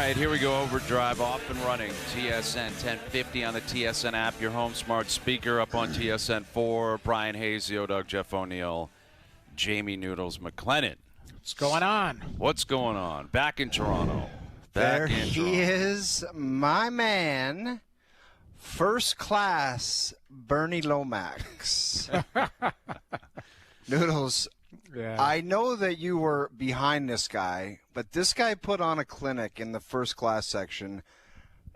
right, here we go. OverDrive off and running. TSN 1050 on the TSN app. Your home smart speaker up on TSN 4. Brian Hazio, Doug Jeff O'Neill, Jamie Noodles McLennan. What's going on? What's going on? Back in Toronto. There he is, my man. First class Bernie Lomax. Noodles, Yeah. I know that you were behind this guy, but this guy put on a clinic in the first class section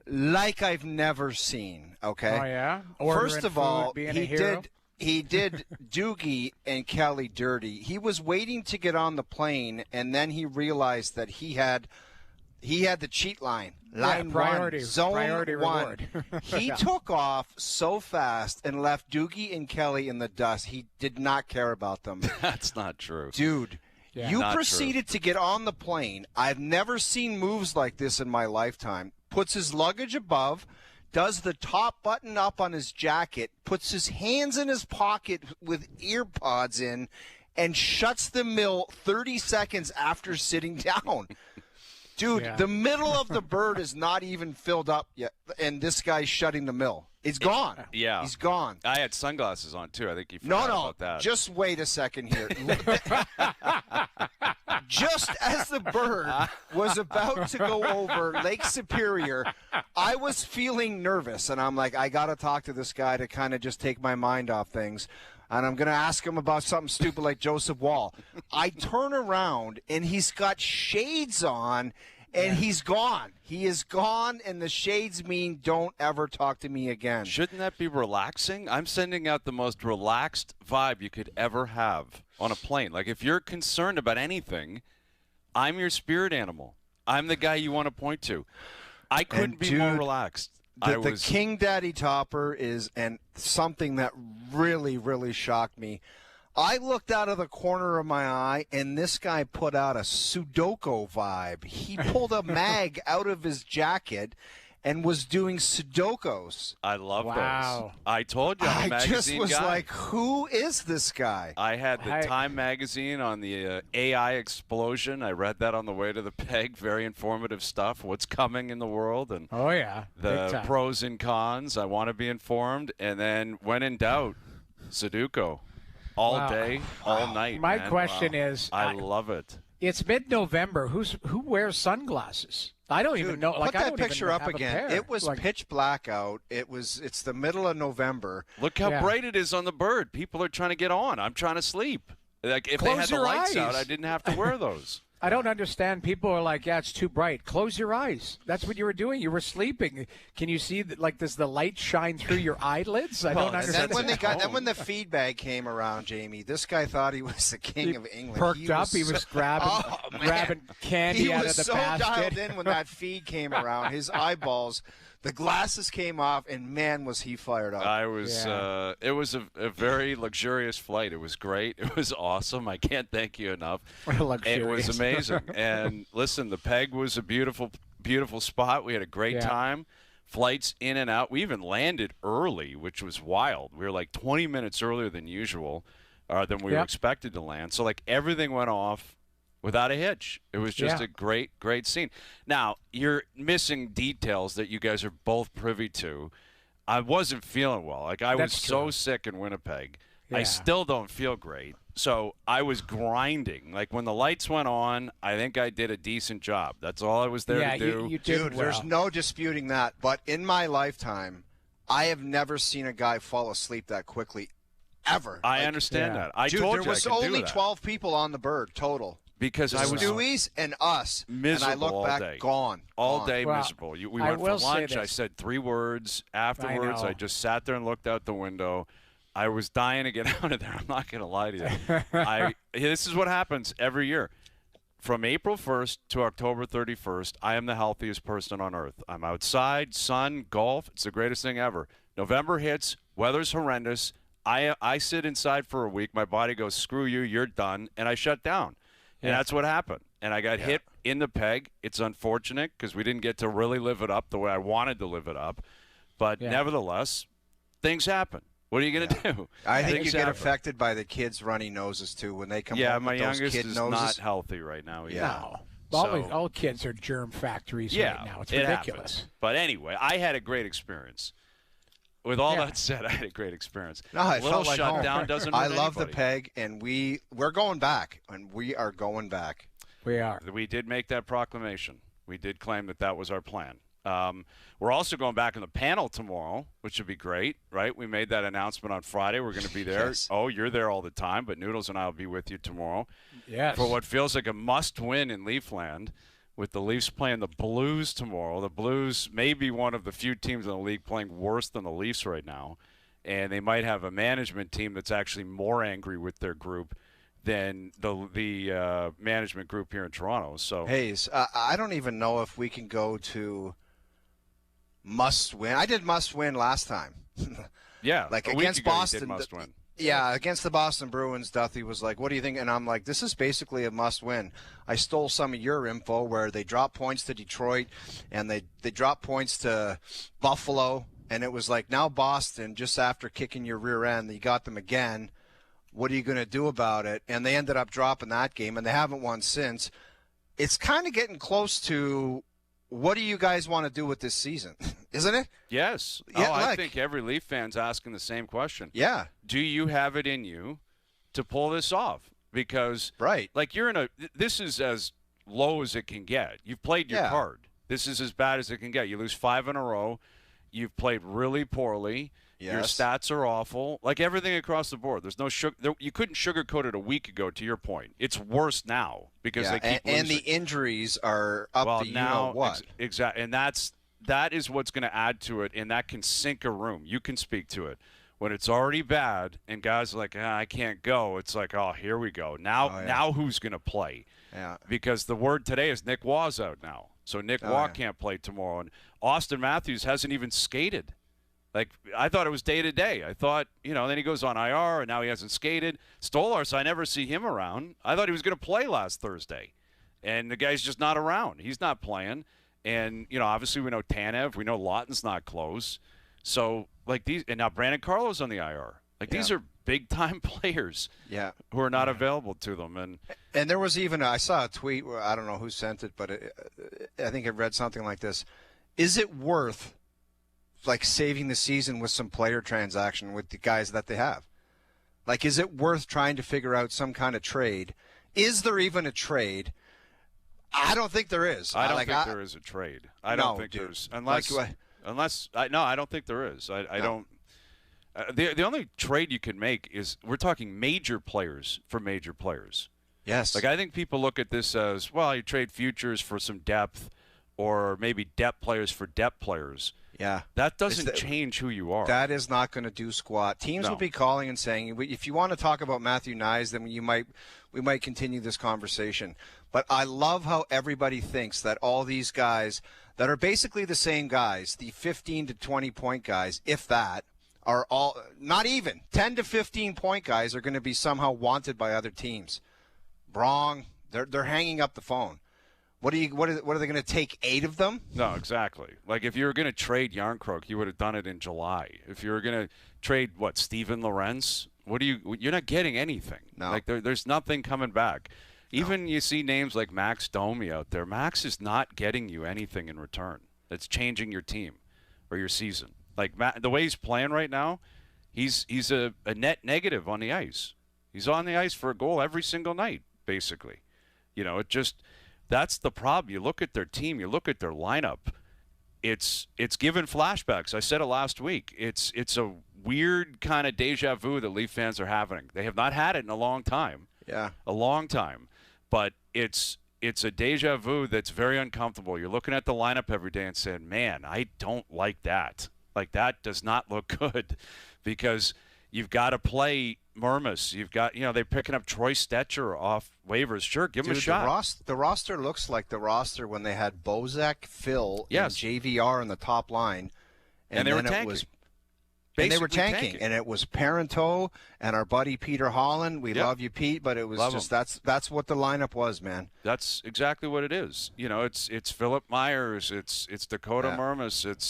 like I've never seen, okay? Oh, yeah? First of all, being he a hero? did Doogie and Kelly dirty. He was waiting to get on the plane, and then he realized that he had the cheat line. Line priority, one, zone priority one. reward. He Yeah. took off so fast and left Doogie and Kelly in the dust. He did not care about them. That's not true. Dude, Yeah. you Not proceeded to get on the plane. I've never seen moves like this in my lifetime. Puts his luggage above, does the top button up on his jacket, puts his hands in his pocket with ear pods in, and shuts the mill 30 seconds after sitting down. Dude, Yeah. the middle of the bird is not even filled up yet, and this guy's shutting the mill. It's gone. Yeah. He's gone. I had sunglasses on, too. I think you forgot about that. Just wait a second here. Just as the bird was about to go over Lake Superior, I was feeling nervous, and I'm like, I got to talk to this guy to kind of just take my mind off things. And I'm going to ask him about something stupid like Joseph Wall. I turn around, and he's got shades on, and he's gone. He is gone, and the shades mean don't ever talk to me again. Shouldn't that be relaxing? I'm sending out the most relaxed vibe you could ever have on a plane. Like, if you're concerned about anything, I'm your spirit animal. I'm the guy you want to point to. I couldn't be more relaxed. The King Daddy Topper is something that really, really shocked me. I looked out of the corner of my eye, and this guy put out a Sudoku vibe. He pulled a mag out of his jacket and was doing Sudokus. I love Wow. those. I told you I'm a I magazine just was guy. like, who is this guy? I had the Time magazine on the AI explosion. I read that on the way to the peg. Very informative stuff. What's coming in the world and Oh, yeah. Big the time. pros and cons. I want to be informed. And then when in doubt, Sudoku. All Wow. day, all night. My man. question is, I love it. it's mid-November. Who wears sunglasses? I don't even know. Like, Put I that don't picture even up have a again. pair. It was Like, pitch black out. It's the middle of November. Look how Yeah. bright it is on the bird. People are trying to get on. I'm trying to sleep. Like, if they Close had the your lights eyes. out, I didn't have to wear those. I don't understand. People are like, yeah, it's too bright. Close your eyes. That's what you were doing. You were sleeping. Can you see that? Like, does the light shine through your eyelids? I don't And understand. then when the feedback came around, Jamie, this guy thought he was the king of England. Perked up. He was grabbing candy He out was of the so basket. dialed in when that feed came around. His eyeballs, the glasses came off, and man, was he fired up. I was. Yeah. It was a very luxurious flight. It was great. It was awesome. I can't thank you enough. It was Luxurious. amazing. And listen, the peg was a beautiful, beautiful spot. We had a great time. Flights in and out. We even landed early, which was wild. We were like 20 minutes earlier than usual, than we were expected to land. So like everything went off without a hitch. It was just a great, great scene. Now, you're missing details that you guys are both privy to. I wasn't feeling well. Like, I was so sick in Winnipeg. I still don't feel great. So I was grinding. Like, when the lights went on, I think I did a decent job. That's all I was there to do. You did Dude, well. there's no disputing that. But in my lifetime, I have never seen a guy fall asleep that quickly, ever. I understand that. I Dude, told there you was I could only do that. 12 people on the bird total. Because I was Stewies and us. miserable and I look all back, day. gone. All gone. day Well, miserable. We I went for will say lunch. I this. said 3 words. Afterwards, know. I just sat there and looked out the window. I was dying to get out of there. I'm not going to lie to you. This is what happens every year. From April 1st to October 31st, I am the healthiest person on earth. I'm outside, sun, golf. It's the greatest thing ever. November hits, weather's horrendous. I sit inside for a week. My body goes, screw you, you're done, and I shut down. And that's what happened. And I got hit in the peg. It's unfortunate because we didn't get to really live it up the way I wanted to live it up. But nevertheless, things happen. What are you going to do? I think Things you get happen. affected by the kids' runny noses, too, when they come Yeah, home my with those youngest kid is noses. not healthy right now. Yeah. All kids are germ factories right now. It's ridiculous. Happens. But anyway, I had a great experience. With all that said, I had a great experience. No, I little felt like shutdown home. doesn't I hurt love anybody. the Peg, and we're going back, and we are going back. We are. We did make that proclamation. We did claim that was our plan. We're also going back in the panel tomorrow, which would be great, right? We made that announcement on Friday. We're going to be there. Yes. Oh, you're there all the time, but Noodles and I will be with you tomorrow. Yes. For what feels like a must-win in Leafland, with the Leafs playing the Blues tomorrow. The Blues may be one of the few teams in the league playing worse than the Leafs right now, and they might have a management team that's actually more angry with their group than the management group here in Toronto. So, Hayes, I don't even know if we can go to must-win. I did must-win last time. yeah, like a week against ago you Boston. did must-win. Yeah, against the Boston Bruins, Duthie was like, what do you think? And I'm like, this is basically a must-win. I stole some of your info where they dropped points to Detroit and they dropped points to Buffalo. And it was like, now Boston, just after kicking your rear end, you got them again. What are you going to do about it? And they ended up dropping that game, and they haven't won since. It's kind of getting close to what do you guys want to do with this season, isn't it? Yes. Yeah, I think every Leaf fan's asking the same question. Yeah. Do you have it in you to pull this off? Because, right, like this is as low as it can get. You've played your card. This is as bad as it can get. You lose 5 in a row. You've played really poorly. Yes. Your stats are awful. Like everything across the board. There's no you couldn't sugarcoat it a week ago, to your point. It's worse now because they keep losing. And the injuries are up to you know what. Exactly. And that is what's going to add to it, and that can sink a room. You can speak to it. When it's already bad and guys are like, I can't go, it's like, oh, here we go. Now who's going to play? Yeah. Because the word today is Nick Waugh's out now. So Nick Waugh can't play tomorrow. And Austin Matthews hasn't even skated. Like, I thought it was day-to-day. I thought, then he goes on IR, and now he hasn't skated. Stolarz, I never see him around. I thought he was going to play last Thursday. And the guy's just not around. He's not playing. And, obviously we know Tanev. We know Lawton's not close. So, like, these – and now Brandon Carlo's on the IR. Like, these are big-time players who are not available to them. And there was even – I saw a tweet where I don't know who sent it, but I think it read something like this. Is it worth – like saving the season with some player transaction with the guys that they have? Like, is it worth trying to figure out some kind of trade? Is there even a trade? I don't think there is. I don't think there is a trade. I don't think there's unless I don't think there is. I don't. The only trade you can make is we're talking major players for major players. Yes. Like, I think people look at this as, well, you trade futures for some depth, or maybe depth players for depth players. Yeah. That doesn't change who you are. That is not going to do squat. Teams will be calling and saying, if you want to talk about Matthew Nyes, then we might continue this conversation. But I love how everybody thinks that all these guys that are basically the same guys, the 15 to 20 point guys, if that, are all not even 10 to 15 point guys are going to be somehow wanted by other teams. Wrong. They're hanging up the phone. What are they going to take 8 of them? No, exactly. Like, if you were going to trade Yarncroke, you would have done it in July. If you were going to trade Steven Lorentz, you're not getting anything. No. Like, there's nothing coming back. Even you see names like Max Domi out there. Max is not getting you anything in return. That's changing your team or your season. Like, the way he's playing right now, he's a net negative on the ice. He's on the ice for a goal every single night, basically. That's the problem. You look at their team, you look at their lineup. It's given flashbacks. I said it last week. It's a weird kind of deja vu that Leaf fans are having. They have not had it in a long time. Yeah. A long time. But it's a deja vu that's very uncomfortable. You're looking at the lineup every day and saying, man, I don't like that. Like, that does not look good, because you've got to play Murmas. You've got, they're picking up Troy Stetcher off waivers. Sure, give him a shot. The roster looks like the roster when they had Bozak, Phil, and JVR on the top line. And they were tanking. And they were tanking. And it was Parenteau and our buddy Peter Holland. We love you, Pete, but it was that's what the lineup was, man. That's exactly what it is. It's Philip Myers, it's Dakota Murmas, it's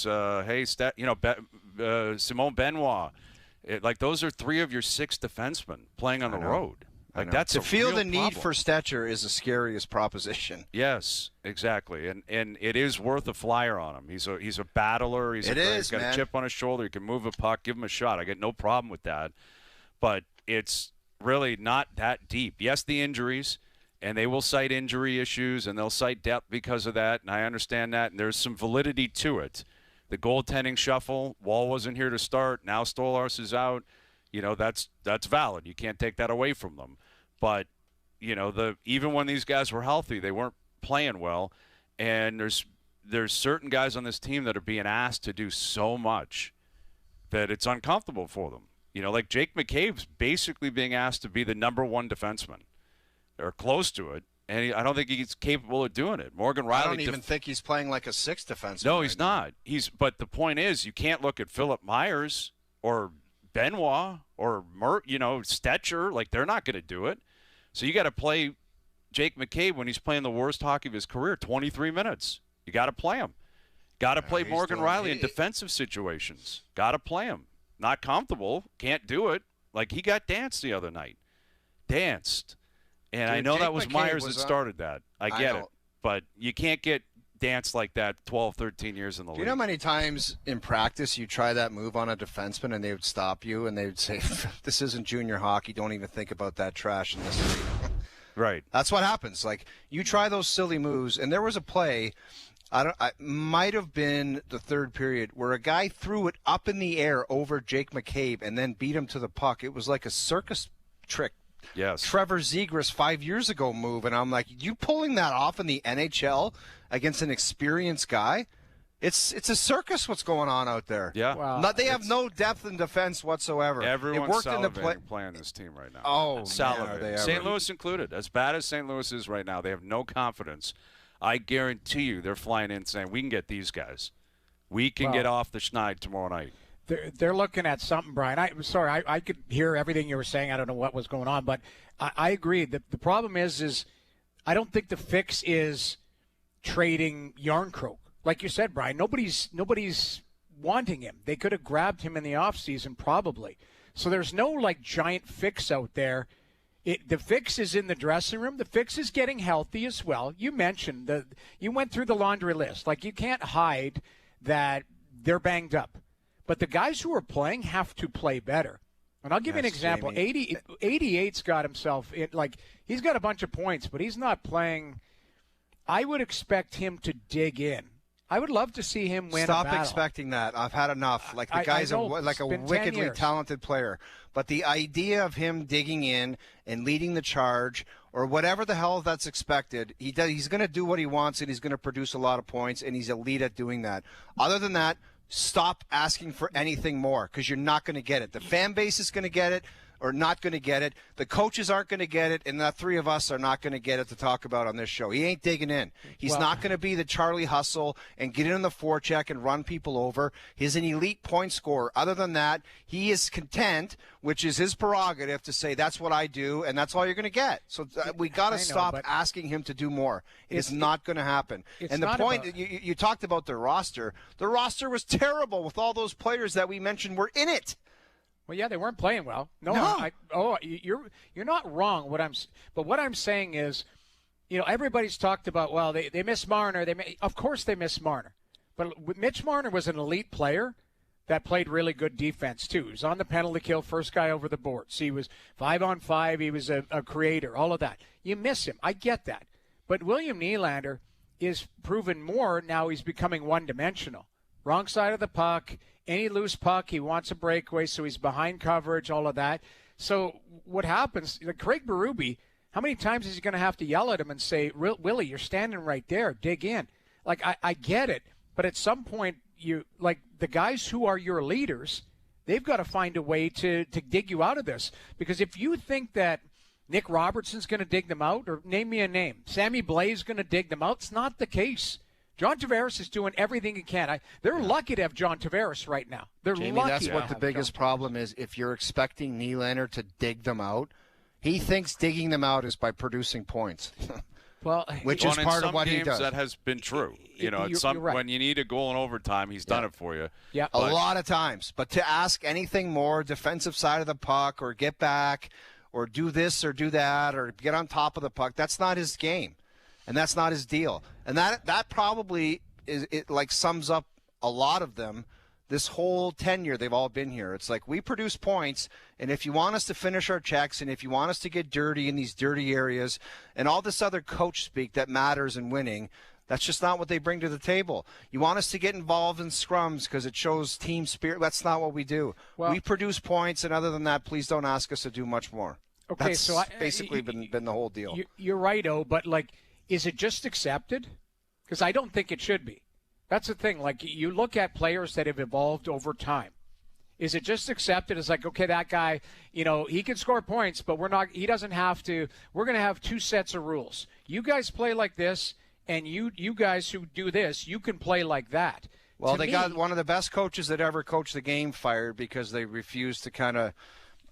Simone Benoit. Those are 3 of your 6 defensemen playing on the road. Like that's to feel the need problem. for Stetcher is the scariest proposition. Yes, exactly, and it is worth a flyer on him. He's a battler. He's got a chip on his shoulder. He can move a puck. Give him a shot. I get no problem with that, but it's really not that deep. Yes, the injuries, and they will cite injury issues, and they'll cite depth because of that, and I understand that, and there's some validity to it. The goaltending shuffle, Wall wasn't here to start. Now Stolarz is out. That's valid. You can't take that away from them. But, even when these guys were healthy, they weren't playing well. And there's certain guys on this team that are being asked to do so much that it's uncomfortable for them. Like Jake McCabe's basically being asked to be the number one defenseman or close to it. And I don't think he's capable of doing it. Morgan Riley. I don't even think he's playing like a sixth defenseman. No, he's not. But the point is, you can't look at Philip Myers or Benoit or Stetcher. Like, they're not going to do it. So you got to play Jake McCabe when he's playing the worst hockey of his career, 23 minutes. You got to play him. Got to play Morgan Riley in defensive situations. Got to play him. Not comfortable. Can't do it. Like, he got danced the other night. Danced. And I know that was Myers that started that. I get it. But you can't get danced like that 12, 13 years in the league. Do you know how many times in practice you try that move on a defenseman and they would stop you and they would say, this isn't junior hockey. Don't even think about that trash in this league. Right. That's what happens. Like, you try those silly moves, and there was a play, I might have been the third period, where a guy threw it up in the air over Jake McCabe and then beat him to the puck. It was like a circus trick. Yes. Trevor Zegras 5 years ago move, and I'm like, you pulling that off in the NHL against an experienced guy? It's a circus what's going on out there. Yeah. Well, they have no depth in defense whatsoever. Everyone's playing this team right now. Oh, salivating. St. Louis included. As bad as St. Louis is right now, they have no confidence. I guarantee you they're flying in saying, we can get these guys. We can get off the schneid tomorrow night. They're looking at something, Brian. I'm sorry, I could hear everything you were saying. I don't know what was going on, but I agree. The problem is I don't think the fix is trading Yarncroke. Like you said, Brian, nobody's wanting him. They could have grabbed him in the offseason probably. So there's no, like, giant fix out there. The fix is in the dressing room. The fix is getting healthy as well. You mentioned you went through the laundry list. Like, you can't hide that they're banged up. But the guys who are playing have to play better. And I'll give you an example. 88's got himself – like, he's got a bunch of points, but he's not playing – I would expect him to dig in. I would love to see him win a battle. Stop expecting that. I've had enough. Like, the guy's a wickedly talented player. But the idea of him digging in and leading the charge or whatever the hell that's expected, he's going to do what he wants, and he's going to produce a lot of points, and he's elite at doing that. Other than that, stop asking for anything more, because you're not going to get it. The fan base is going to get it or not going to get it. The coaches aren't going to get it, and the three of us are not going to get it to talk about on this show. He ain't digging in. He's not going to be the Charlie Hustle and get in the forecheck and run people over. He's an elite point scorer. Other than that, he is content, which is his prerogative, to say that's what I do, and that's all you're going to get. So we got to stop asking him to do more. It's not going to happen. And the point, you talked about the roster. The roster was terrible with all those players that we mentioned were in it. Well, yeah, they weren't playing well. No. You're not wrong. But what I'm saying is, everybody's talked about. Well, they miss Marner. Of course they miss Marner, but Mitch Marner was an elite player that played really good defense too. He was on the penalty kill, first guy over the boards. He was 5-on-5. He was a creator. All of that. You miss him. I get that. But William Nylander is proven more now. He's becoming one-dimensional. Wrong side of the puck. Any loose puck, he wants a breakaway, so he's behind coverage, all of that. So what happens, Craig Berube, how many times is he going to have to yell at him and say, Willie, you're standing right there, dig in? Like, I get it, but at some point, the guys who are your leaders, they've got to find a way to dig you out of this. Because if you think that Nick Robertson's going to dig them out, or name me a name, Sammy Blais is going to dig them out, it's not the case. John Tavares is doing everything he can. They're lucky to have John Tavares right now. They're lucky. That's what the biggest problem is. If you're expecting Nylander to dig them out, he thinks digging them out is by producing points. Which is part of what he does. That has been true. You're right. When you need a goal in overtime, he's done it for you. Yeah, a lot of times. But to ask anything more, defensive side of the puck or get back or do this or do that or get on top of the puck. That's not his game, and that's not his deal. And that probably sums up a lot of them. This whole tenure they've all been here. It's like, we produce points, and if you want us to finish our checks, and if you want us to get dirty in these dirty areas, and all this other coach speak that matters in winning, that's just not what they bring to the table. You want us to get involved in scrums because it shows team spirit. That's not what we do. Well, we produce points, and other than that, please don't ask us to do much more. Okay, that's so basically been the whole deal. You're right, but is it just accepted? Because I don't think it should be. That's the thing. Like, you look at players that have evolved over time. Is it just accepted as like, okay, that guy, he can score points, but he doesn't have to. We're going to have two sets of rules. You guys play like this, and you guys who do this, you can play like that. Well, they got one of the best coaches that ever coached the game fired because they refused to kind of,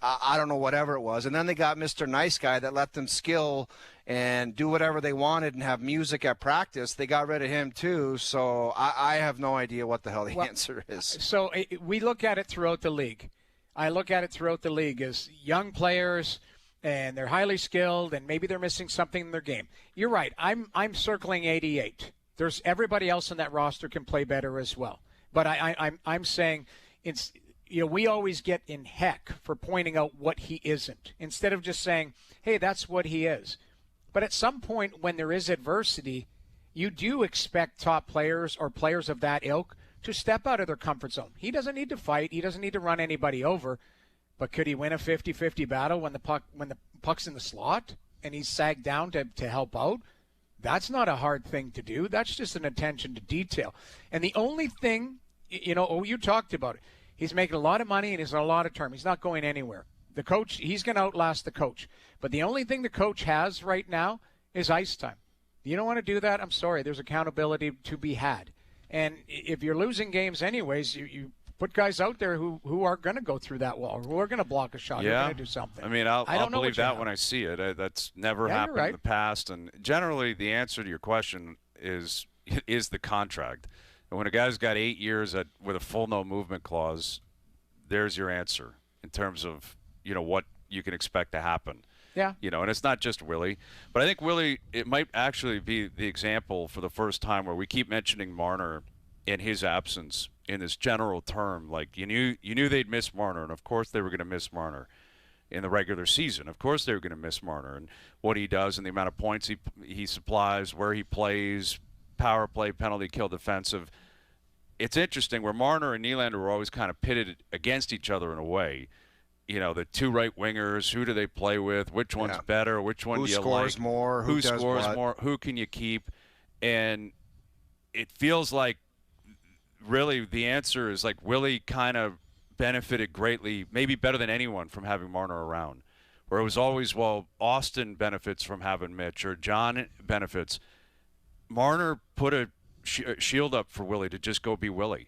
I don't know, whatever it was. And then they got Mr. Nice Guy that let them skill and do whatever they wanted and have music at practice. They got rid of him too. So I have no idea what the hell the answer is. So we look at it throughout the league. I look at it throughout the league as young players, and they're highly skilled, and maybe they're missing something in their game. You're right. I'm circling 88. There's everybody else in that roster can play better as well. But I'm saying it's – we always get in heck for pointing out what he isn't, instead of just saying, hey, that's what he is. But at some point when there is adversity, you do expect top players or players of that ilk to step out of their comfort zone. He doesn't need to fight. He doesn't need to run anybody over. But could he win a 50-50 battle when the puck's in the slot and he's sagged down to help out? That's not a hard thing to do. That's just an attention to detail. And the only thing, you talked about it. He's making a lot of money and he's on a lot of term. He's not going anywhere. The coach, he's going to outlast the coach. But the only thing the coach has right now is ice time. You don't want to do that? I'm sorry. There's accountability to be had. And if you're losing games anyways, you put guys out there who are going to go through that wall, who are going to block a shot, who are going to do something. I mean, I'll believe that when I see it. That's never happened in the past. And generally, the answer to your question is the contract. And when a guy's got 8 years with a full no movement clause, there's your answer in terms of what you can expect to happen. Yeah. And it's not just Willie, but I think Willie, it might actually be the example for the first time where we keep mentioning Marner in his absence in this general term. Like, you knew they'd miss Marner, and of course they were going to miss Marner in the regular season. Of course they were going to miss Marner and what he does and the amount of points he supplies, where he plays, power play, penalty kill, defensive. It's interesting where Marner and Nylander were always kind of pitted against each other in a way. The two right wingers, who do they play with? Which one's better? Which one do you like? Who scores more? Who does scores what? more? Who can you keep? And it feels like really the answer is like Willie kind of benefited greatly, maybe better than anyone, from having Marner around. Where it was always, well, Austin benefits from having Mitch or John benefits. Marner put a shield up for Willie to just go be Willie.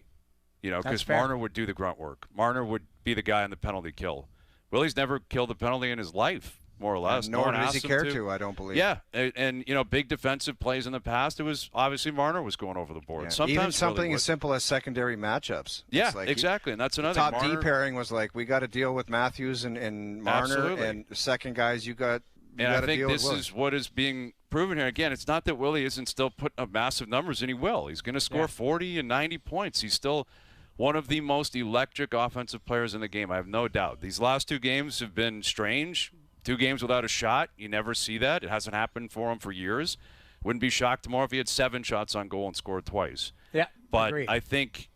Because Marner would do the grunt work. Marner would be the guy on the penalty kill. Willie's never killed a penalty in his life, more or less. Nor does he care to, I don't believe. Yeah, and big defensive plays in the past, it was obviously Marner was going over the board. Yeah. Sometimes even something as simple as secondary matchups. Yeah, exactly, and that's another top Marner, D pairing was like, we got to deal with Matthews and Marner, absolutely. And the second guys you got. And I think this is what is being proven here. Again, it's not that Willie isn't still putting up massive numbers, and he will. He's going to score 40 and 90 points. He's still one of the most electric offensive players in the game, I have no doubt. These last two games have been strange. 2 games without a shot. You never see that. It hasn't happened for him for years. Wouldn't be shocked tomorrow if he had 7 shots on goal and scored twice. Yeah, but agreed. I think,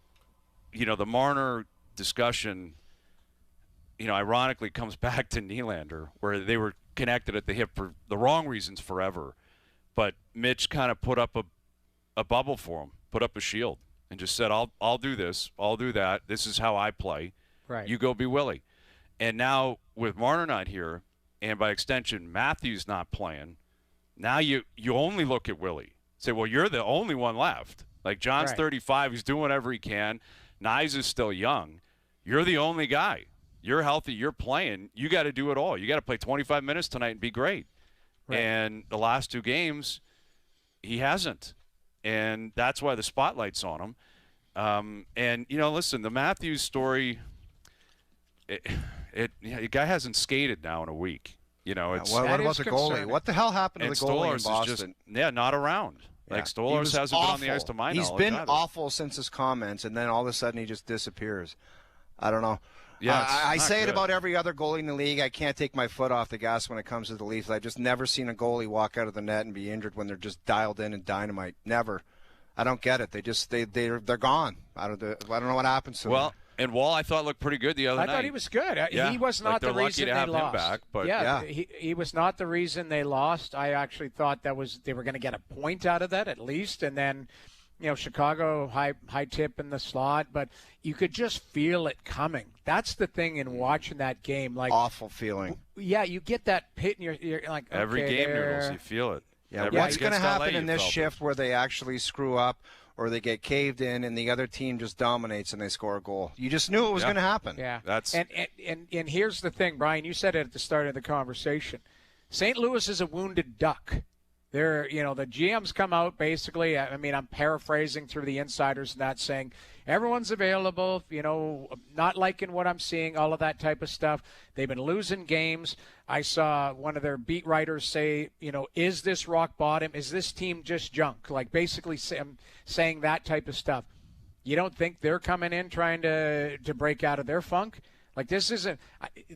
the Marner discussion, ironically comes back to Nylander, where they were connected at the hip for the wrong reasons forever. But Mitch kind of put up a bubble for him, put up a shield, and just said, I'll do this, I'll do that. This is how I play. Right. You go be Willie. And now with Marner not here, and by extension Matthews not playing, now you only look at Willie. Say, well, you're the only one left. Like, John's 35, he's doing whatever he can. Nyes is still young. You're the only guy. You're healthy, you're playing. You got to do it all. You got to play 25 minutes tonight and be great. Right. And the last 2 games, he hasn't. And that's why the spotlight's on him. And, listen, the Matthews story, the guy hasn't skated now in a week. You know, it's what about the goalie? concerning. What the hell happened to and the goalie in Stolarz Boston? is just not around. Yeah. Like Stolarz hasn't been on the ice to my knowledge. He's been either. awful since his comments, and then all of a sudden he just disappears. I don't know. Yeah, I say good. it about every other goalie in the league. I can't take my foot off the gas when it comes to the Leafs. I've just never seen a goalie walk out of the net and be injured when they're just dialed in and dynamite. Never. I don't get it. They're gone. I don't know what happens to them. Well, and Wall I thought looked pretty good the other night. I thought he was good. Yeah. He was not they're the reason lucky to have they lost. him back, but yeah. He was not the reason they lost. I actually thought they were going to get a point out of that at least, and then Chicago high tip in the slot, but you could just feel it coming. That's the thing in watching that game. Like awful feeling. Yeah, you get that pit in you're like every okay, game, Noodles, you feel it. Yeah, what's going to happen in this shift where they actually screw up or they get caved in and the other team just dominates and they score a goal? You just knew it was going to happen. Yeah, that's and here's the thing, Brian. You said it at the start of the conversation. St. Louis is a wounded duck. The GMs come out basically. I mean, I'm paraphrasing through the insiders and that saying everyone's available. Not liking what I'm seeing, all of that type of stuff. They've been losing games. I saw one of their beat writers say, is this rock bottom? Is this team just junk? Like basically saying that type of stuff. You don't think they're coming in trying to break out of their funk? Like this isn't.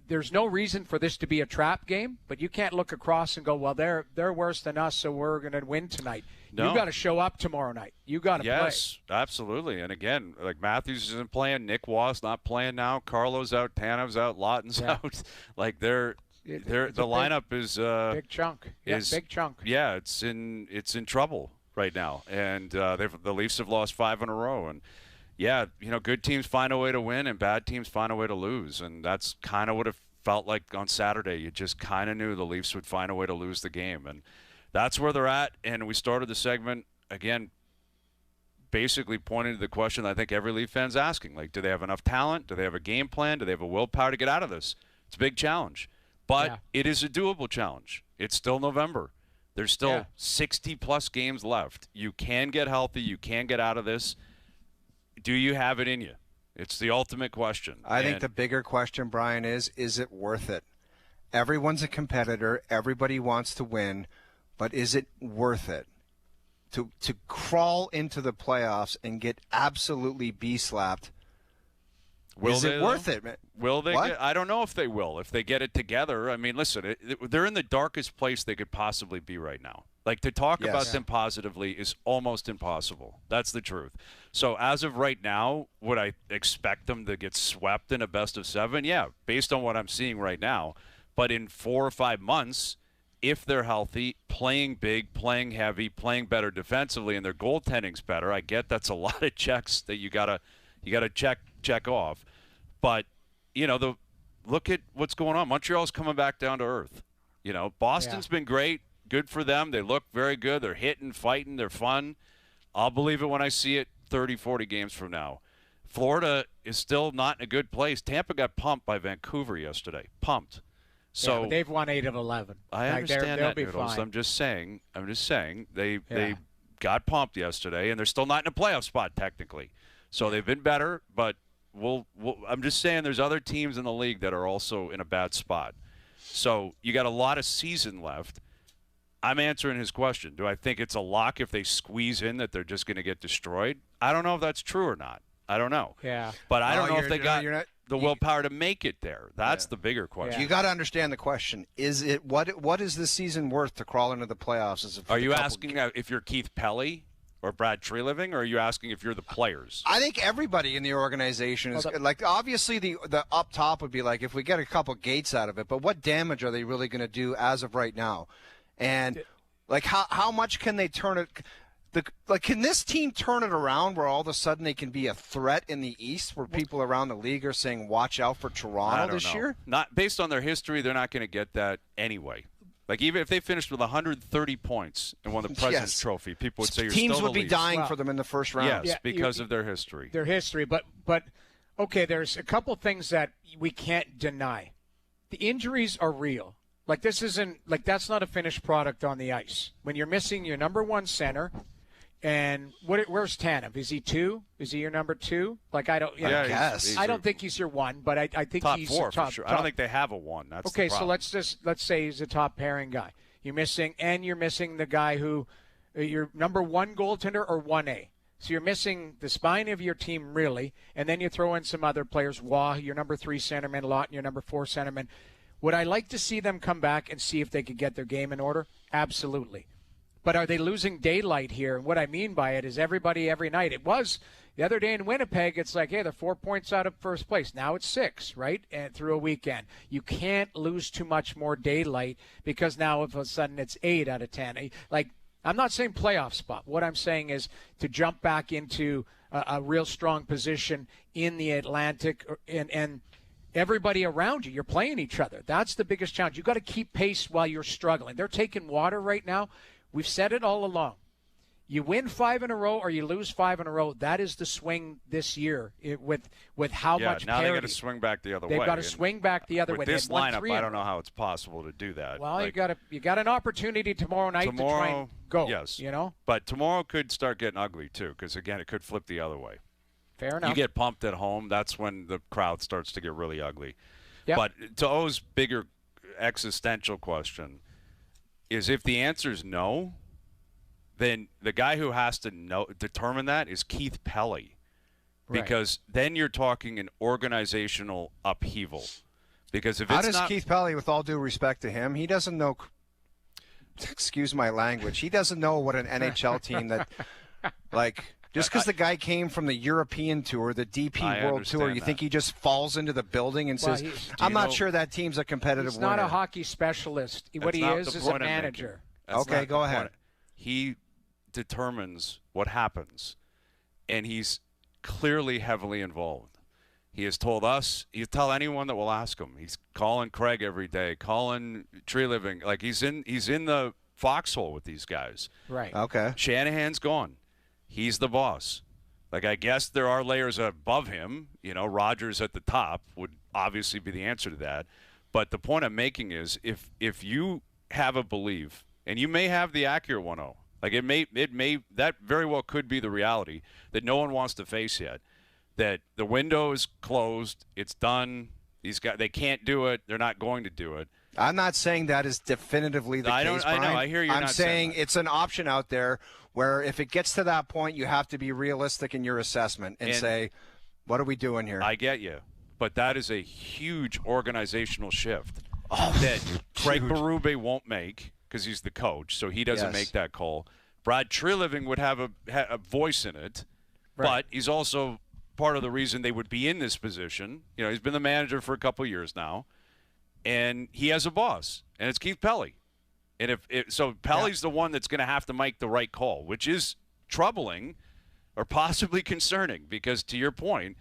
There's no reason for this to be a trap game, but you can't look across and go, well, they're worse than us, so we're going to win tonight. No. You've got to show up tomorrow night. You got to play. Yes, absolutely. And again, like Matthews isn't playing, Nick Wass not playing now, Carlo's out, Tanev's out, Lawton's out. Like the lineup is big chunk. Big chunk. Yeah, it's in trouble right now, and the Leafs have lost 5 in a row, and. Yeah, good teams find a way to win and bad teams find a way to lose. And that's kind of what it felt like on Saturday. You just kind of knew the Leafs would find a way to lose the game. And that's where they're at. And we started the segment, again, basically pointing to the question I think every Leaf fan's asking. Like, do they have enough talent? Do they have a game plan? Do they have a willpower to get out of this? It's a big challenge. But it is a doable challenge. It's still November. There's still 60-plus games left. You can get healthy. You can get out of this. Do you have it in you? It's the ultimate question. I think the bigger question, Brian, is it worth it? Everyone's a competitor. Everybody wants to win. But is it worth it? To crawl into the playoffs and get absolutely bee-slapped, is it worth it? Will they? I don't know if they will. If they get it together. I mean, listen, they're in the darkest place they could possibly be right now. Like, to talk about them positively is almost impossible. That's the truth. So as of right now, would I expect them to get swept in a best-of-7? Yeah, based on what I'm seeing right now. But in 4 or 5 months, if they're healthy, playing big, playing heavy, playing better defensively, and their goaltending's better, I get that's a lot of checks that you gotta check off. But look at what's going on. Montreal's coming back down to earth. Boston's been great. Good for them. They look very good. They're hitting, fighting. They're fun. I'll believe it when I see it 30, 40 games from now. Florida is still not in a good place. Tampa got pumped by Vancouver yesterday. Pumped. So but they've won 8 of 11. I understand that, Noodles. I'm just saying they got pumped yesterday, and they're still not in a playoff spot technically. So they've been better, but I'm just saying there's other teams in the league that are also in a bad spot. So you got a lot of season left. I'm answering his question. Do I think it's a lock if they squeeze in that they're just going to get destroyed? I don't know if that's true or not. I don't know. Yeah. But I don't know if they got the willpower to make it there. That's the bigger question. You got to understand the question. Is it what is this season worth to crawl into the playoffs? Are you asking if you're Keith Pelly or Brad Treliving, or are you asking if you're the players? I think everybody in the organization is like, obviously the up top would be like, if we get a couple gates out of it, but what damage are they really going to do as of right now? And like how much can they turn it? Can this team turn it around where all of a sudden they can be a threat in the East, where people around the league are saying, watch out for Toronto this year? Not based on their history, they're not going to get that anyway. Like, even if they finished with 130 points and won the President's Trophy, people would say you're teams still would be dying for them in the first round. Yes, because of their history. Their history, but okay, there's a couple things that we can't deny. The injuries are real. Like, this isn't like that's not a finished product on the ice. When you're missing your number one center, And where's Tanev? Is he 2? Is he your number 2? Like, I don't. I guess. I don't think he's your 1, but I think top he's 4 top, for sure. top. I don't think they have a 1. That's okay. the So problem. let's say he's a top pairing guy. You're missing the guy who your number 1 goaltender or 1A. So you're missing the spine of your team really, and then you throw in some other players. Waugh, your number 3 centerman, Lawton, your number 4 centerman. Would I like to see them come back and see if they could get their game in order? Absolutely. But are they losing daylight here? And what I mean by it is everybody every night. It was the other day in Winnipeg, it's like, hey, they're 4 points out of first place. Now it's 6, right? And through a weekend. You can't lose too much more daylight because now all of a sudden it's 8 out of 10. Like, I'm not saying playoff spot. What I'm saying is to jump back into a real strong position in the Atlantic and everybody around you. You're playing each other. That's the biggest challenge. You've got to keep pace while you're struggling. They're taking water right now. We've said it all along. You win 5 in a row or you lose 5 in a row. That is the swing this year with how much now parity. they got to swing back the other way. They've got to swing back the other way. With this lineup, I don't know how it's possible to do that. Well, you got an opportunity tomorrow night to try and go. Yes, you know. But tomorrow could start getting ugly too, because again, it could flip the other way. Fair enough. You get pumped at home. That's when the crowd starts to get really ugly. Yep. But to O's bigger existential question is, if the answer is no, then the guy who has to determine that is Keith Pelly. Because then you're talking an organizational upheaval. Because if How it's does not, Keith Pelly, with all due respect to him, he doesn't know, excuse my language, he doesn't know what an NHL team that, like, just because the guy came from the European Tour, the DP World Tour, you think he just falls into the building and says, I'm not sure that team's a competitive winner. He's not a hockey specialist. What he is a manager. Okay, go ahead. He determines what happens, and he's clearly heavily involved. He has told us, he'll tell anyone that will ask him. He's calling Craig every day, calling Tree Living. Like, he's in the foxhole with these guys. Right. Okay. Shanahan's gone. He's the boss. Like, I guess there are layers above him. You know, Rogers at the top would obviously be the answer to that. But the point I'm making is, if you have a belief, and you may have the accurate 1-0, like it may that very well could be the reality that no one wants to face yet. That the window is closed, it's done. These guys, they can't do it. They're not going to do it. I'm not saying that is definitively the case, Brian. I know. I hear you. I'm saying it's an option out there where if it gets to that point, you have to be realistic in your assessment and say, what are we doing here? I get you. But that is a huge organizational shift that Craig Berube won't make because he's the coach, so he doesn't make that call. Brad Treliving would have a voice in it, but he's also part of the reason they would be in this position. You know, he's been the manager for a couple of years now, and he has a boss, and it's Keith Pelly. And so Pelly's the one that's going to have to make the right call, which is troubling or possibly concerning because, to your point,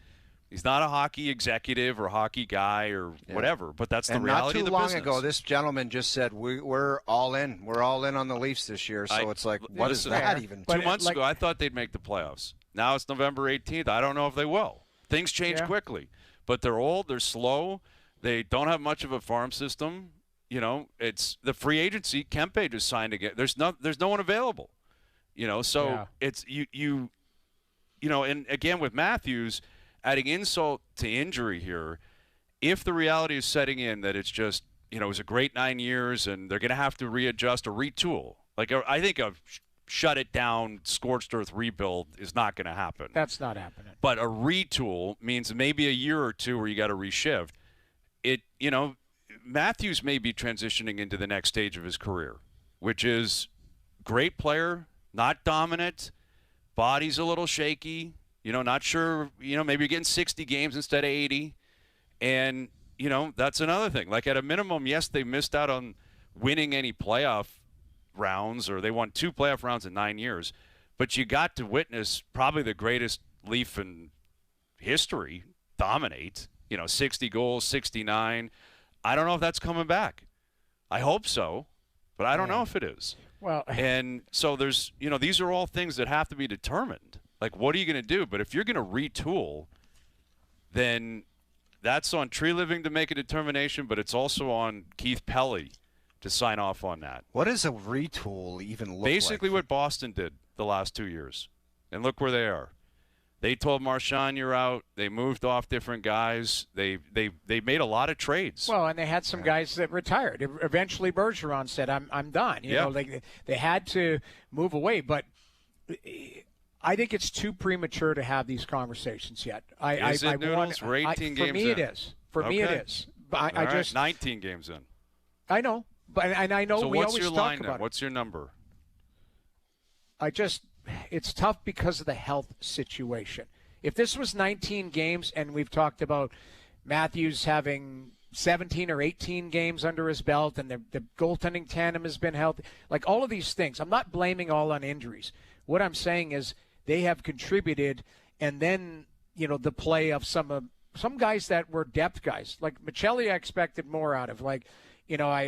he's not a hockey executive or hockey guy or whatever, but that's the reality of the business. Not too long ago, this gentleman just said, we're all in. We're all in on the Leafs this year. So it's like, what is that even? 2 months ago, I thought they'd make the playoffs. Now it's November 18th. I don't know if they will. Things change quickly. But they're old. They're slow. They don't have much of a farm system. You know, it's the free agency. Kempe just signed again. There's no one available. You know, so it's you know, and again with Matthews, adding insult to injury here, if the reality is setting in that it's just, you know, it was a great 9 years and they're going to have to readjust or retool. Like, I think a shut it down, scorched earth rebuild is not going to happen. That's not happening. But a retool means maybe a year or two where you got to reshift. It, you know, Matthews may be transitioning into the next stage of his career, which is great player, not dominant, body's a little shaky, you know, not sure, you know, maybe you're getting 60 games instead of 80. And, you know, that's another thing. Like, at a minimum, yes, they missed out on winning any playoff rounds, or they won 2 playoff rounds in 9 years. But you got to witness probably the greatest Leaf in history dominate, you know, 60 goals, 69. I don't know if that's coming back. I hope so, but I don't know if it is. Well, and so there's, you know, these are all things that have to be determined. Like, what are you going to do? But if you're going to retool, then that's on Tree Living to make a determination, but it's also on Keith Pelly to sign off on that. What does a retool even look like? Basically what Boston did the last 2 years. And look where they are. They told Marchand, you're out. They moved off different guys. They made a lot of trades. Well, and they had some guys that retired. Eventually, Bergeron said, "I'm done." You know, they had to move away. But I think it's too premature to have these conversations yet. Is it, Noodles? We're 18 games in. For me, it is. For me, it is. But I just 19 games in. I know, but I know so we what's always your talk line about then? What's your number? It's tough because of the health situation. If this was 19 games and we've talked about Matthews having 17 or 18 games under his belt and the goaltending tandem has been healthy, like all of these things, I'm not blaming all on injuries. What I'm saying is they have contributed, and then, the play of some guys that were depth guys. Like Michelli, I expected more out of. I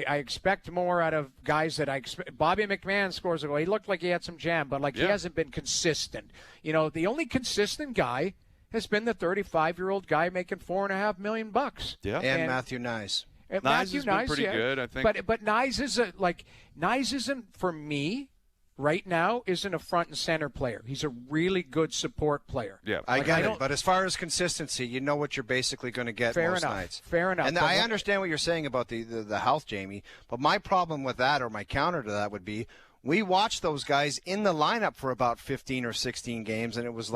expect more out of guys that I expect. Bobby McMahon scores a goal. He looked like he had some jam, but he hasn't been consistent. The only consistent guy has been the 35-year-old guy making $4.5 million. Yeah, and Matthew Nyes. Nyes has been pretty good, I think. But Nyes isn't for me. Right now, isn't a front and center player. He's a really good support player. Yeah, I get it. But as far as consistency, you know what you're basically going to get most nights. Fair enough. And I understand what you're saying about the health, Jamie. But my problem with that, or my counter to that, would be we watched those guys in the lineup for about 15 or 16 games, and it was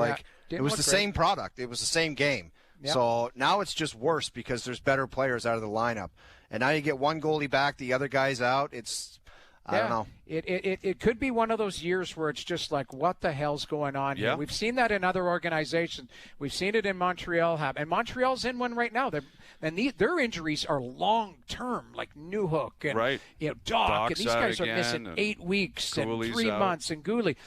it was the same product. It was the same game. Yep. So now it's just worse because there's better players out of the lineup. And now you get one goalie back, the other guy's out. I don't know. It could be one of those years where it's just like, what the hell's going on here? We've seen that in other organizations. We've seen it in Montreal and Montreal's in one right now. Their injuries are long term, like Newhook and Doc, and these guys are missing 8 weeks Goulie's and 3 out. months, and Goulet.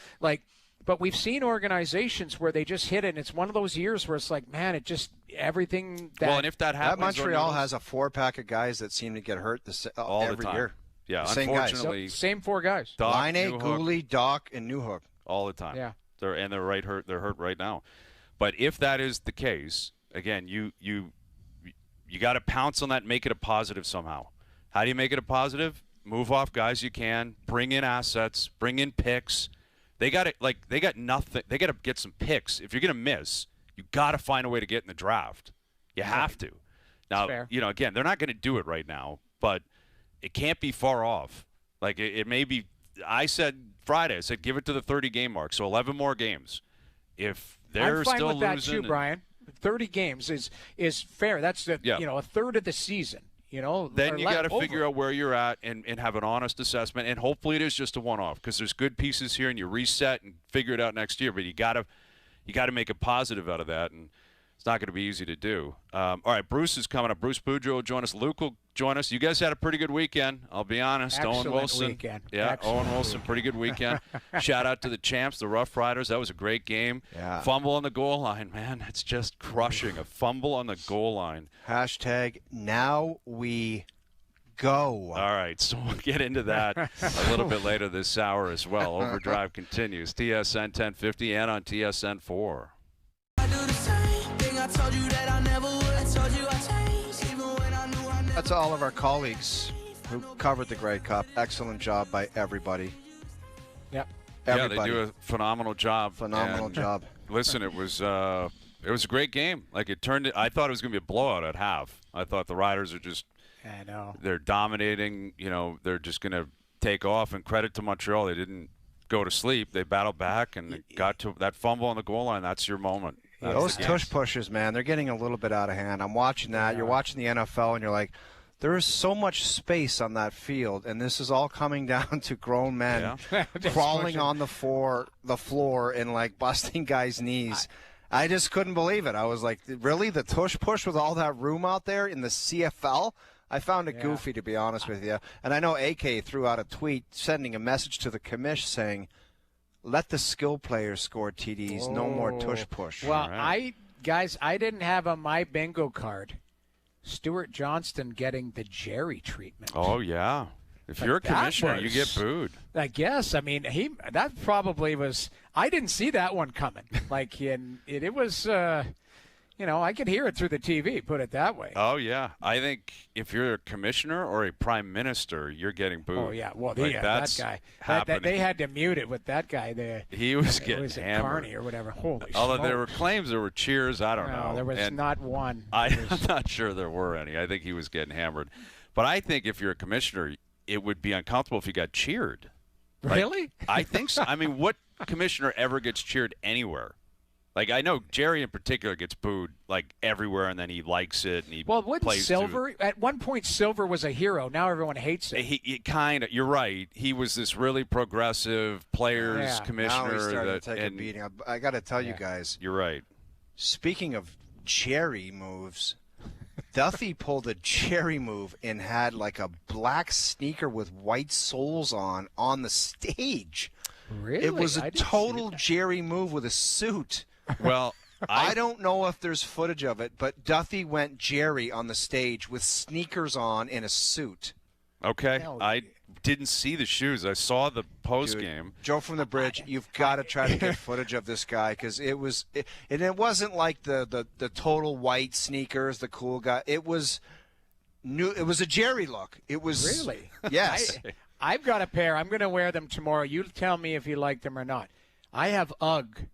But we've seen organizations where they just hit it, and it's one of those years where it's like, man, it just everything. And if that happens, Montreal has a 4-pack of guys that seem to get hurt all every the time. year. Yeah, same unfortunately. guys. Same 4 guys. Laine, Goulet, Doc, and Newhook. All the time. Yeah. They're hurt right now. But if that is the case, again, you got to pounce on that and make it a positive somehow. How do you make it a positive? Move off guys you can, bring in assets, bring in picks. They got nothing. They got to get some picks. If you're going to miss, you got to find a way to get in the draft. You have to. Now, again, they're not going to do it right now, but it can't be far off. It may be. I said Friday. I said give it to the 30-game mark. So 11 more games. If they're I'm fine still with that losing, too, Brian. 30 games is fair. That's a third of the season. Then you got to figure out where you're at and have an honest assessment. And hopefully it is just a one-off because there's good pieces here and you reset and figure it out next year. But you got to make a positive out of that. And it's not going to be easy to do. All right, Bruce is coming up. Bruce Boudreau will join us. Luke will join us. You guys had a pretty good weekend, I'll be honest. Excellent Owen Wilson. Weekend. Yeah, Excellent Owen Wilson, pretty good weekend. Shout out to the champs, the Rough Riders. That was a great game. Yeah. Fumble on the goal line, man. It's just crushing. A fumble on the goal line. # now we go. All right, so we'll get into that a little bit later this hour as well. OverDrive continues. TSN 1050 and on TSN 4. That's all of our colleagues who covered the Grey Cup. Excellent job by everybody. Yep. Everybody. Yeah, they do a phenomenal job. Phenomenal job. Listen, it was a great game. I thought it was going to be a blowout at half. I thought the Riders are just I know. They're dominating. They're just going to take off. And credit to Montreal. They didn't go to sleep. They battled back and got to that fumble on the goal line. That's your moment. Those tush pushes, man, they're getting a little bit out of hand. I'm watching that. Yeah. You're watching the NFL, and you're like, there is so much space on that field, and this is all coming down to grown men crawling on the floor and, busting guys' knees. I just couldn't believe it. I was like, really? The tush push with all that room out there in the CFL? I found it goofy, to be honest with you. And I know AK threw out a tweet sending a message to the commish saying, let the skill players score TDs, no more tush push. Well, right. I didn't have on my bingo card Stuart Johnston getting the Jerry treatment. Oh, yeah. If you're a commissioner, you get booed. I guess. I mean, that probably was – I didn't see that one coming. It was I could hear it through the TV, put it that way. Oh, yeah. I think if you're a commissioner or a prime minister, you're getting booed. Oh, yeah. Well, that's that guy. They had to mute it with that guy there. He was getting hammered. Carney or whatever. Holy Although smokes. there were claims, there were cheers. I don't know. There was not one. I'm not sure there were any. I think he was getting hammered. But I think if you're a commissioner, it would be uncomfortable if you got cheered. Really? I think so. I mean, what commissioner ever gets cheered anywhere? Like, I know Jerry in particular gets booed, like, everywhere, and then he likes it, and he plays Silver? At one point, Silver was a hero. Now everyone hates it. He kind of – you're right. He was this really progressive players commissioner. Now he's starting to take a beating. I got to tell you guys. You're right. Speaking of Jerry moves, Duffy pulled a Jerry move and had, like, a black sneaker with white soles on the stage. Really? It was a total Jerry move with a suit. Well, I don't know if there's footage of it, but Duffy went Jerry on the stage with sneakers on in a suit. Okay. I didn't see the shoes. I saw the post game. Joe from the Bridge, you've got to try to get footage of this guy because it wasn't like the total white sneakers, the cool guy. It was new. It was a Jerry look. It was really. Yes. I've got a pair. I'm going to wear them tomorrow. You tell me if you like them or not. I have UGG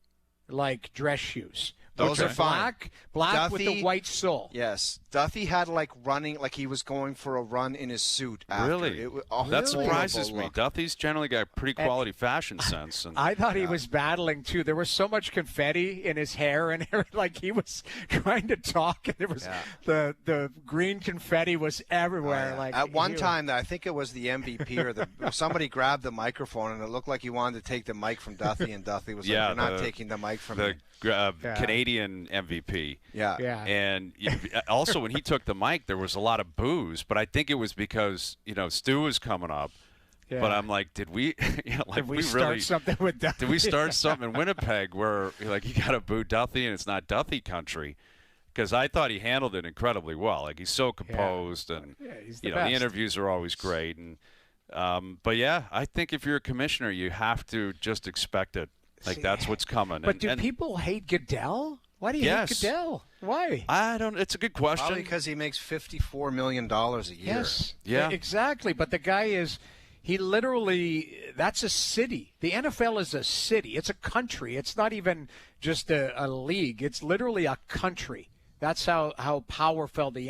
like dress shoes. Those are fine. Black Duffy, with the white sole. Yes. Duffy had running like he was going for a run in his suit after. Really? That surprises me. Duffy's generally got pretty quality fashion sense. And I thought he was battling, too. There was so much confetti in his hair, and like he was trying to talk, and there was the green confetti was everywhere. Like at one time, I think it was the MVP or somebody grabbed the microphone, and it looked like he wanted to take the mic from Duffy, and Duffy was like, "You're not taking the mic from me." Canadian MVP. Yeah. And also when he took the mic, there was a lot of boos, but I think it was because, Stu was coming up. Yeah. But I'm like, did we start something with Duffy? Did we start something in Winnipeg where you got to boo Duffy and it's not Duffy country? Because I thought he handled it incredibly well. Like, he's so composed and he's the interviews are always great. And but I think if you're a commissioner, you have to just expect it. Like, that's what's coming. But do people hate Goodell? Why do you hate Goodell? Why? I don't. It's a good question. Probably because he makes $54 million a year. Yes. Yeah. Exactly. But the guy is. He literally. That's a city. The NFL is a city. It's a country. It's not even just a league. It's literally a country. That's how powerful the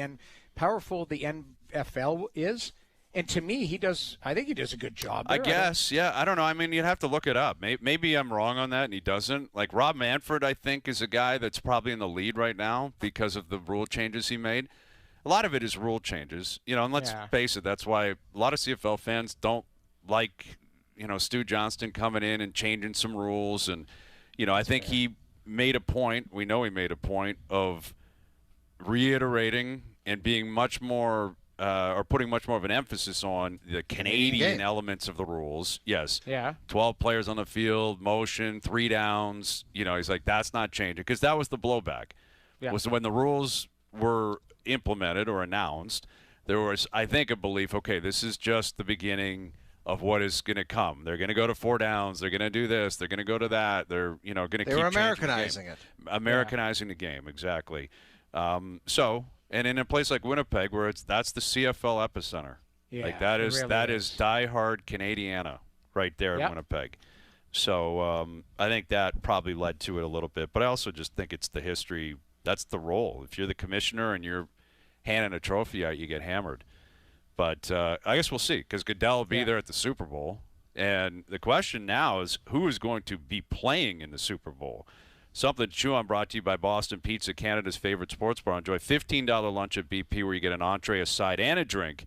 NFL is. And to me, I think he does a good job there. I guess, I don't know. I mean, you'd have to look it up. Maybe I'm wrong on that, and he doesn't. Like, Rob Manfred, I think, is a guy that's probably in the lead right now because of the rule changes he made. A lot of it is rule changes, and let's face it, that's why a lot of CFL fans don't like, Stu Johnston coming in and changing some rules. And, I think he made a point, we know he made a point of reiterating and being much more or putting much more of an emphasis on the Canadian elements of the rules. Yes. Yeah. 12 players on the field, motion, 3 downs. He's like, that's not changing. Because that was the blowback. Yeah. Was when the rules were implemented or announced, there was, I think, a belief, okay, this is just the beginning of what is going to come. They're going to go to 4 downs. They're going to do this. They're going to go to that. They're, going to keep changing Americanizing it. Americanizing the game, exactly. And in a place like Winnipeg, where that's the CFL epicenter, like that is diehard Canadiana right there in Winnipeg. So I think that probably led to it a little bit. But I also just think it's the history. That's the role. If you're the commissioner and you're handing a trophy out, you get hammered. But I guess we'll see, because Goodell will be there at the Super Bowl. And the question now is, who is going to be playing in the Super Bowl? Something to chew on, brought to you by Boston Pizza, Canada's favorite sports bar. Enjoy $15 lunch at BP where you get an entree, a side, and a drink,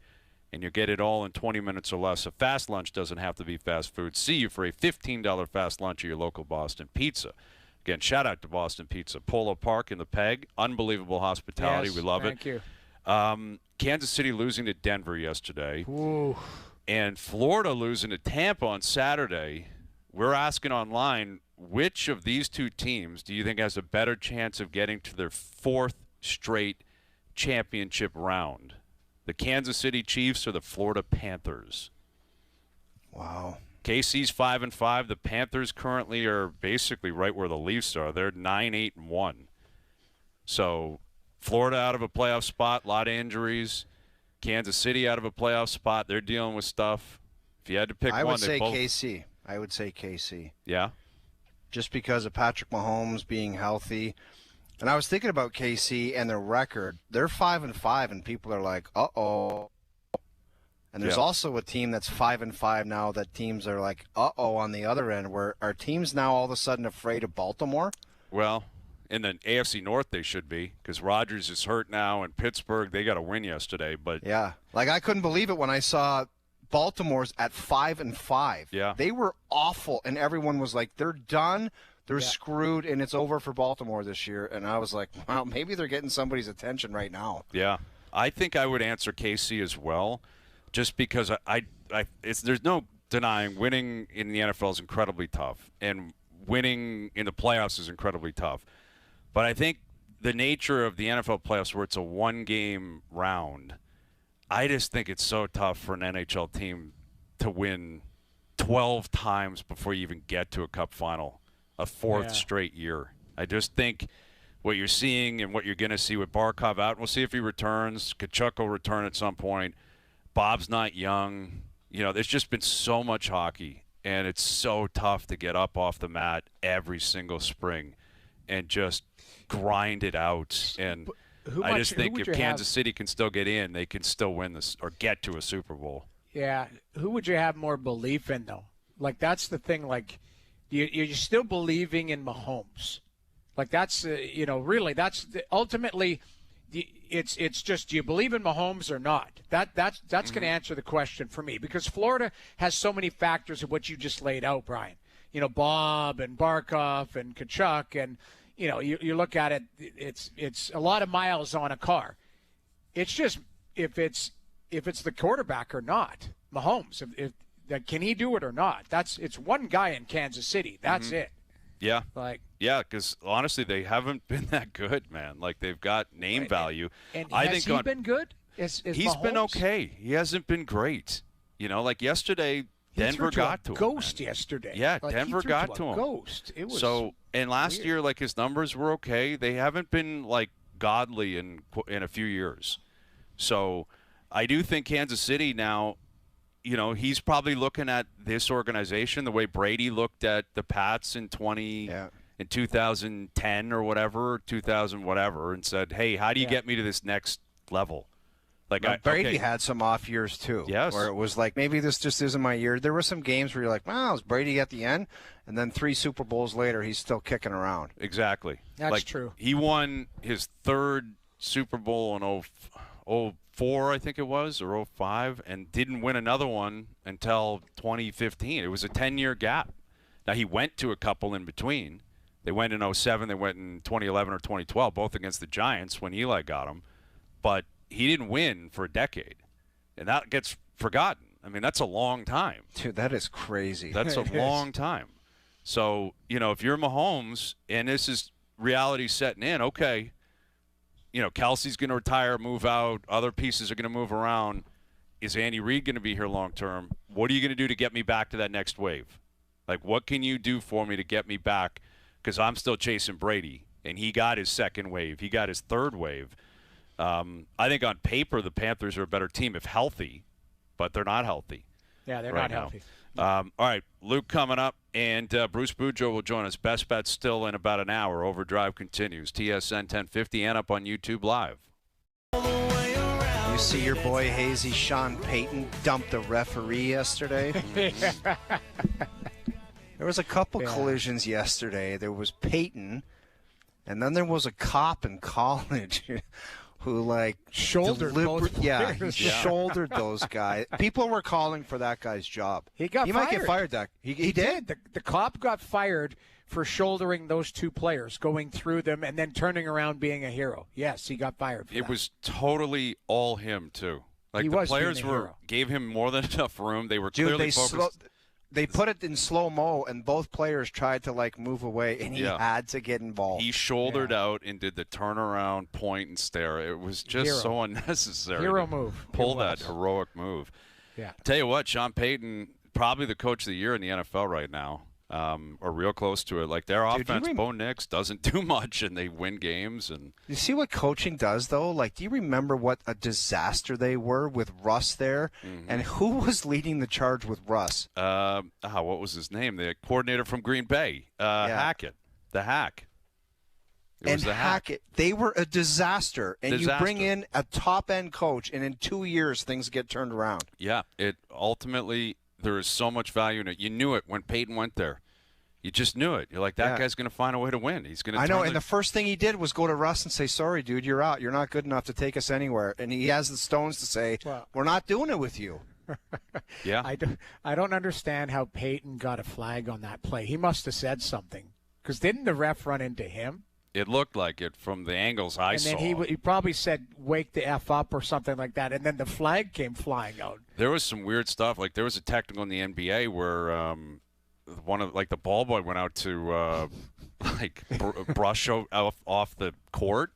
and you get it all in 20 minutes or less. A fast lunch doesn't have to be fast food. See you for a $15 fast lunch at your local Boston Pizza. Again, shout out to Boston Pizza. Polo Park in the Peg. Unbelievable hospitality. Yes, we love thank it. Thank you. Kansas City losing to Denver yesterday. Ooh. And Florida losing to Tampa on Saturday. We're asking online, which of these two teams do you think has a better chance of getting to their 4th straight championship round? The Kansas City Chiefs or the Florida Panthers? Wow. KC's 5-5. The Panthers currently are basically right where the Leafs are. They're 9-8-1. So Florida out of a playoff spot, a lot of injuries. Kansas City out of a playoff spot. They're dealing with stuff. If you had to pick one, I would say KC. I would say KC. Yeah? Just because of Patrick Mahomes being healthy. And I was thinking about KC and their record. They're 5-5, and people are like, uh-oh. And there's also a team that's 5-5 now that teams are like, uh-oh, on the other end. Where are teams now all of a sudden afraid of Baltimore? Well, in the AFC North they should be, because Rodgers is hurt now, and Pittsburgh, they got a win yesterday. But yeah, like I couldn't believe it when I saw Baltimore's at 5-5. Yeah. They were awful, and everyone was like, they're done. They're screwed, and it's over for Baltimore this year. And I was like, wow, maybe they're getting somebody's attention right now. Yeah. I think I would answer KC as well, just because there's no denying winning in the NFL is incredibly tough, and winning in the playoffs is incredibly tough. But I think the nature of the NFL playoffs, where it's a one-game round, I just think it's so tough for an NHL team to win 12 times before you even get to a cup final, a fourth straight year. I just think what you're seeing and what you're going to see with Barkov out, we'll see if he returns. Tkachuk will return at some point. Bob's not young. There's just been so much hockey, and it's so tough to get up off the mat every single spring and just grind it out. And I just think if Kansas City can still get in, they can still win this or get to a Super Bowl. Yeah. Who would you have more belief in, though? Like, that's the thing. Like, you're still believing in Mahomes. Like, that's, really, that's ultimately – it's just, do you believe in Mahomes or not? That's going to answer the question for me, because Florida has so many factors of what you just laid out, Brian. Bob and Barkov and Tkachuk, and you look at it, it's a lot of miles on a car. It's just if it's the quarterback or not, Mahomes. Can he do it or not? It's one guy in Kansas City. That's it. Yeah. Because honestly, they haven't been that good, man. Like, they've got name value. And has he been good? He's been okay. He hasn't been great. Like yesterday, Denver got to him. Ghost yesterday. Yeah, Denver got to him. Ghost. It was and last year, like, his numbers were okay. They haven't been like godly in a few years. So I do think Kansas City now, he's probably looking at this organization the way Brady looked at the Pats in 2010 or whatever, 2000 whatever, and said, "Hey, how do you get me to this next level?" Like, Brady had some off years too. Yes. Where it was like, maybe this just isn't my year. There were some games where you're like, wow, is Brady at the end? And then 3 Super Bowls later, he's still kicking around. Exactly. That's true. He won his third Super Bowl in 04, I think it was, or 05, and didn't win another one until 2015. It was a 10-year gap. Now, he went to a couple in between. They went in 07, they went in 2011 or 2012, both against the Giants when Eli got him. But he didn't win for a decade, and that gets forgotten. I mean, that's a long time. Dude, that is crazy. That's a long time. So, if you're Mahomes and this is reality setting in, okay, Kelsey's going to retire, move out, other pieces are going to move around. Is Andy Reid going to be here long term? What are you going to do to get me back to that next wave? Like, what can you do for me to get me back? Because I'm still chasing Brady, and he got his second wave. He got his third wave. I think on paper the Panthers are a better team if healthy, but they're not healthy. Yeah, they're not healthy. All right, Luke coming up, and Bruce Boudreau will join us. Best Bets still in about an hour. OverDrive continues. TSN 1050 and up on YouTube Live. You see your boy Hazy Sean Payton dump the referee yesterday? There was a couple collisions yesterday. There was Payton, and then there was a cop in college who shouldered both players. He shouldered those guys. People were calling for that guy's job. He might get fired. He did. The cop got fired for shouldering those two players, going through them, and then turning around being a hero. Yes, he got fired for that. It was totally all him, too. Like, he the was players being a hero. gave him more than enough room. They were clearly focused. They put it in slow-mo, and both players tried to, move away, and he had to get involved. He shouldered out and did the turnaround, point, and stare. It was just so unnecessary. Hero move. Pull that heroic move. Yeah. Tell you what, Sean Payton, probably the coach of the year in the NFL right now. or real close to it. Like their offense, Bo Nix doesn't do much, and they win games. And you see what coaching does, though? Like, do you remember what a disaster they were with Russ there? Mm-hmm. And who was leading the charge with Russ? What was his name? The coordinator from Green Bay, Hackett, the Hack. And Hackett, they were a disaster. And you bring in a top-end coach, and in 2 years, things get turned around. Yeah, it ultimately, there is so much value in it. You knew it when Peyton went there. You just knew it. You're like, that guy's going to find a way to win. He's going to. I know, and the first thing he did was go to Russ and say, sorry, dude, you're out. You're not good enough to take us anywhere. And he has the stones to say, we're not doing it with you. Yeah. I don't understand how Peyton got a flag on that play. He must have said something. Because didn't the ref run into him? It looked like it from the angles I saw. And then he probably said, wake the F up or something like that. And then the flag came flying out. There was some weird stuff. Like there was a technical in the NBA where the ball boy went out to brush off the court.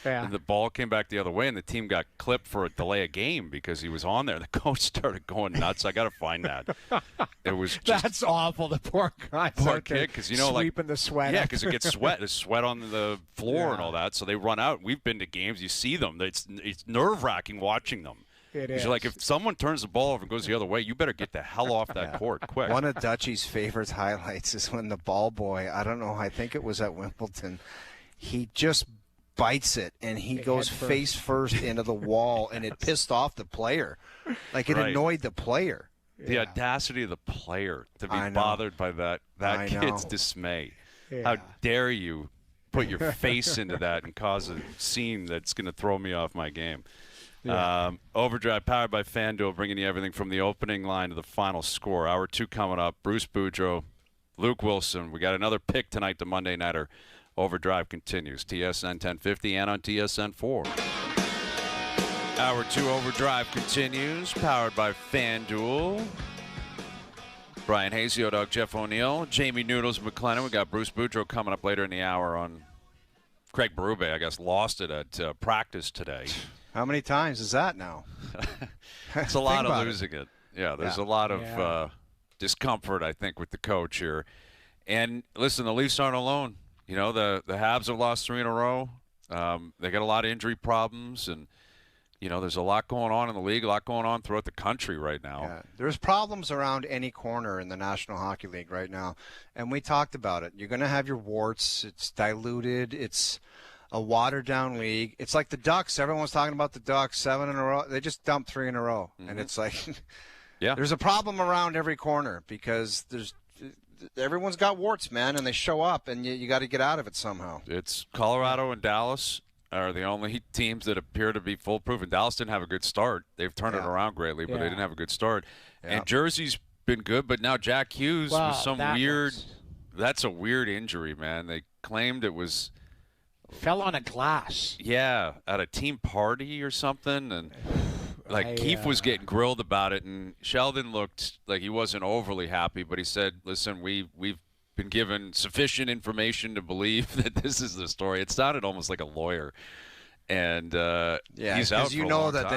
Yeah. And the ball came back the other way, and the team got clipped for a delay of game because he was on there. The coach started going nuts. I got to find that. It was that's awful. The poor guy. Poor kid, because sweeping the sweat. Yeah, because it gets sweat. There's sweat on the floor and all that. So they run out. We've been to games. You see them. It's nerve-wracking watching them. It is. You're like, if someone turns the ball over and goes the other way, you better get the hell off that court quick. One of Dutchie's favorite highlights is when the ball boy, I think it was at Wimbledon, he just bites it, and he goes face first into the wall, and it pissed off the player. Like, it annoyed the player. The audacity of the player to be bothered by that kid's dismay. Yeah. How dare you put your face into that and cause a scene that's going to throw me off my game. Yeah. OverDrive, powered by FanDuel, bringing you everything from the opening line to the final score. Hour 2 coming up. Bruce Boudreau, Luke Wilson. We got another pick tonight, the Monday Nighter. OverDrive continues. TSN 1050 and on TSN 4. Hour 2 OverDrive continues, powered by FanDuel. Brian Hazy, Dog, Jeff O'Neill, Jamie Noodles, McLennan. We got Bruce Boudreau coming up later in the hour on Craig Berube, I guess, lost it at practice today. How many times is that now? It's a lot of losing it. Yeah, there's a lot of discomfort, I think, with the coach here. And listen, the Leafs aren't alone. You know, the Habs have lost 3 in a row. They got a lot of injury problems, and you know, there's a lot going on in the league, a lot going on throughout the country right now. Yeah, there's problems around any corner in the National Hockey League right now, and we talked about it. You're going to have your warts. It's diluted. It's a watered-down league. It's like the Ducks. Everyone's talking about the Ducks, 7 in a row. They just dumped 3 in a row, and it's like there's a problem around every corner because everyone's got warts, man, and they show up, and you got to get out of it somehow. It's Colorado and Dallas are the only teams that appear to be foolproof. And Dallas didn't have a good start. They've turned it around greatly, but they didn't have a good start. Yeah. And Jersey's been good, but now Jack Hughes was some weird – that's a weird injury, man. They claimed it was – fell on a glass. Yeah, at a team party or something, and Keefe was getting grilled about it, and Sheldon looked like he wasn't overly happy, but he said, listen, we've been given sufficient information to believe that this is the story. It sounded almost like a lawyer. And he's out for a long time. That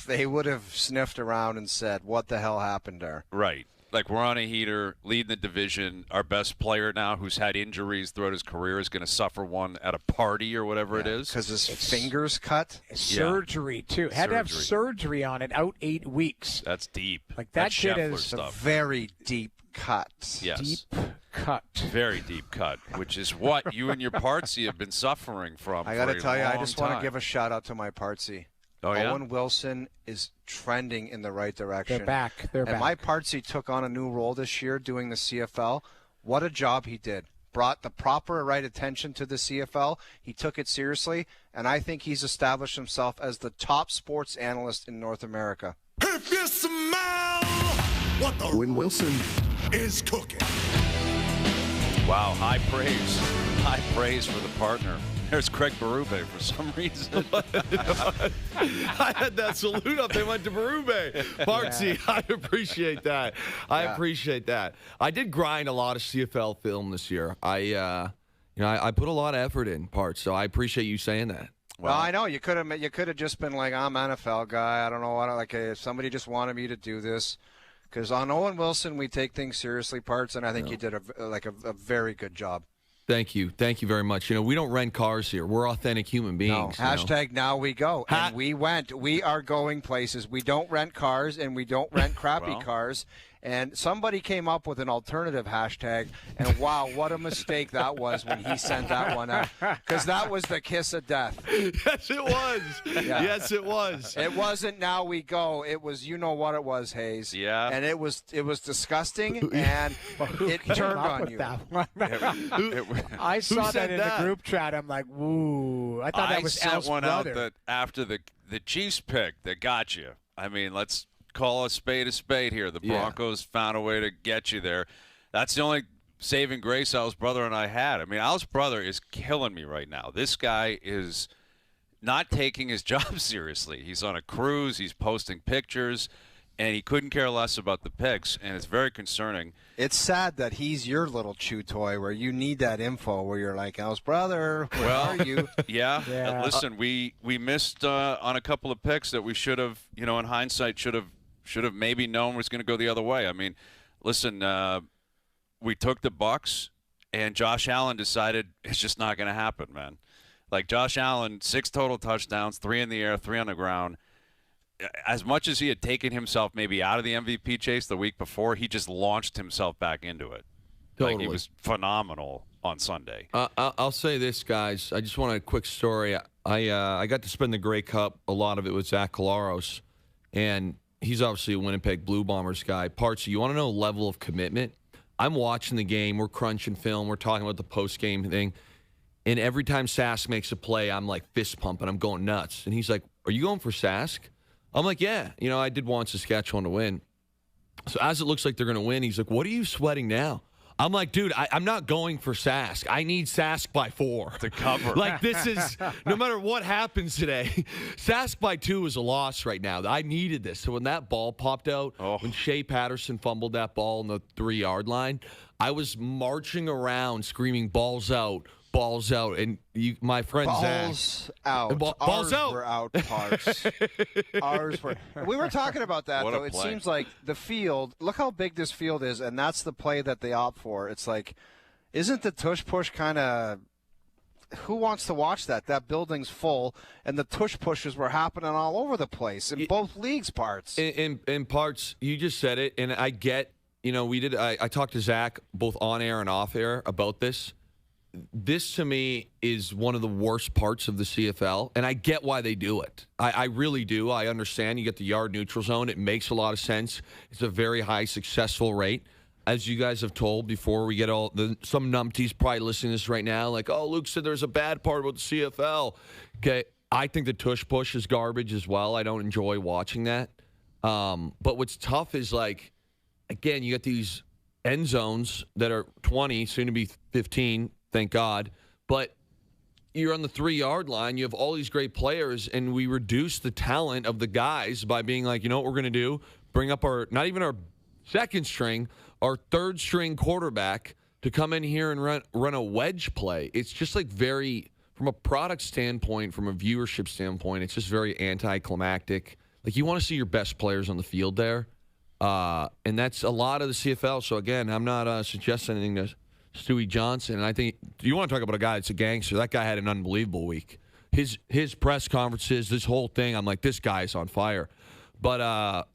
they would have sniffed around and said, what the hell happened there? Right. Like, we're on a heater, leading the division. Our best player now, who's had injuries throughout his career, is going to suffer one at a party or whatever it is. Because his finger's cut. Surgery, too. Had to have surgery on it, out 8 weeks. That's deep. Like, that kid is stuff. A very deep cut. Yes. Deep cut. Very deep cut, which is what you and your Partsy have been suffering from. I got to tell you, I just want to give a shout-out to my Partsy. Oh, yeah? Owen Wilson is trending in the right direction. They're back. And my Partsy took on a new role this year doing the CFL. What a job he did. Brought the proper right attention to the CFL. He took it seriously, and I think he's established himself as the top sports analyst in North America. If you smell what the Owen Wilson is cooking. Wow, high praise. High praise for the partner. There's Craig Berube for some reason. I had that salute up. They went to Berube. Partsy, I appreciate that. I appreciate that. I did grind a lot of CFL film this year. I put a lot of effort in, Parts, so I appreciate you saying that. Well, I know you could have just been like, I'm an NFL guy. I don't know what. Like, if somebody just wanted me to do this, Because on Owen Wilson, we take things seriously, Parts, and I think you did a very good job. Thank you very much. We don't rent cars here. We're authentic human beings. No. Hashtag now we go. And we went. We are going places. We don't rent cars, and we don't rent crappy cars. And somebody came up with an alternative hashtag, and wow, what a mistake that was when he sent that one out. Because that was the kiss of death. Yes, it was. Yeah. Yes, it was. It wasn't now we go. It was, you know what it was, Hayes. Yeah. And it was disgusting, and it turned on you. I saw that in the group chat. I'm like, woo. I thought that was sent Al's one brother. out that after the Chiefs pick that got you. I mean, let's call a spade here. The Broncos found a way to get you there. That's the only saving grace Al's brother and I had. I mean, Al's brother is killing me right now. This guy is not taking his job seriously. He's on a cruise. He's posting pictures, and he couldn't care less about the picks, and it's very concerning. It's sad that he's your little chew toy where you need that info where you're like, Al's brother, where are you? Yeah. Listen, we missed on a couple of picks that we should have, in hindsight, should have maybe known was going to go the other way. I mean, listen, we took the Bucks, and Josh Allen decided it's just not going to happen, man. Like, Josh Allen, 6 total touchdowns, 3 in the air, 3 on the ground. As much as he had taken himself maybe out of the MVP chase the week before, he just launched himself back into it. Totally. Like, he was phenomenal on Sunday. I'll say this, guys. I just want a quick story. I got to spend the Grey Cup, a lot of it with Zach Collaros, and he's obviously a Winnipeg Blue Bombers guy. Partsy, you want to know level of commitment? I'm watching the game. We're crunching film. We're talking about the post-game thing. And every time Sask makes a play, I'm like fist pumping. I'm going nuts. And he's like, are you going for Sask? I'm like, yeah. I did want Saskatchewan to win. So as it looks like they're going to win, he's like, what are you sweating now? I'm like, dude, I'm not going for Sask. I need Sask by 4 to cover. Like, this is, no matter what happens today, Sask by 2 is a loss right now. I needed this. So when that ball popped out, when Shea Patterson fumbled that ball on the 3-yard line, I was marching around screaming, balls out. Balls out, and my friend Balls out. Balls out. Were out. Parts. Ours were. We were talking about that though. It seems like the field. Look how big this field is, and that's the play that they opt for. It's like, isn't the tush push kind of? Who wants to watch that? That building's full, and the tush pushes were happening all over the place in both leagues. Parts. In Parts, you just said it, and I get. We did. I talked to Zach both on air and off air about this. This, to me, is one of the worst parts of the CFL, and I get why they do it. I really do. I understand. You get the yard neutral zone. It makes a lot of sense. It's a very high successful rate. As you guys have told before, we get some numpties probably listening to this right now, like, oh, Luke said there's a bad part about the CFL. Okay, I think the tush push is garbage as well. I don't enjoy watching that. But what's tough is, like, again, you get these end zones that are 20, soon to be 15, thank God. But you're on the 3-yard line. You have all these great players, and we reduce the talent of the guys by being like, you know what we're going to do? Bring up not even our second string, our third string quarterback to come in here and run a wedge play. It's just like from a product standpoint, from a viewership standpoint, it's just very anticlimactic. Like, you want to see your best players on the field there. And that's a lot of the CFL. So, again, I'm not suggesting anything to Stewie Johnson. And I think you want to talk about a guy that's a gangster. That guy had an unbelievable week. His press conferences, this whole thing, I'm like, this guy's on fire. But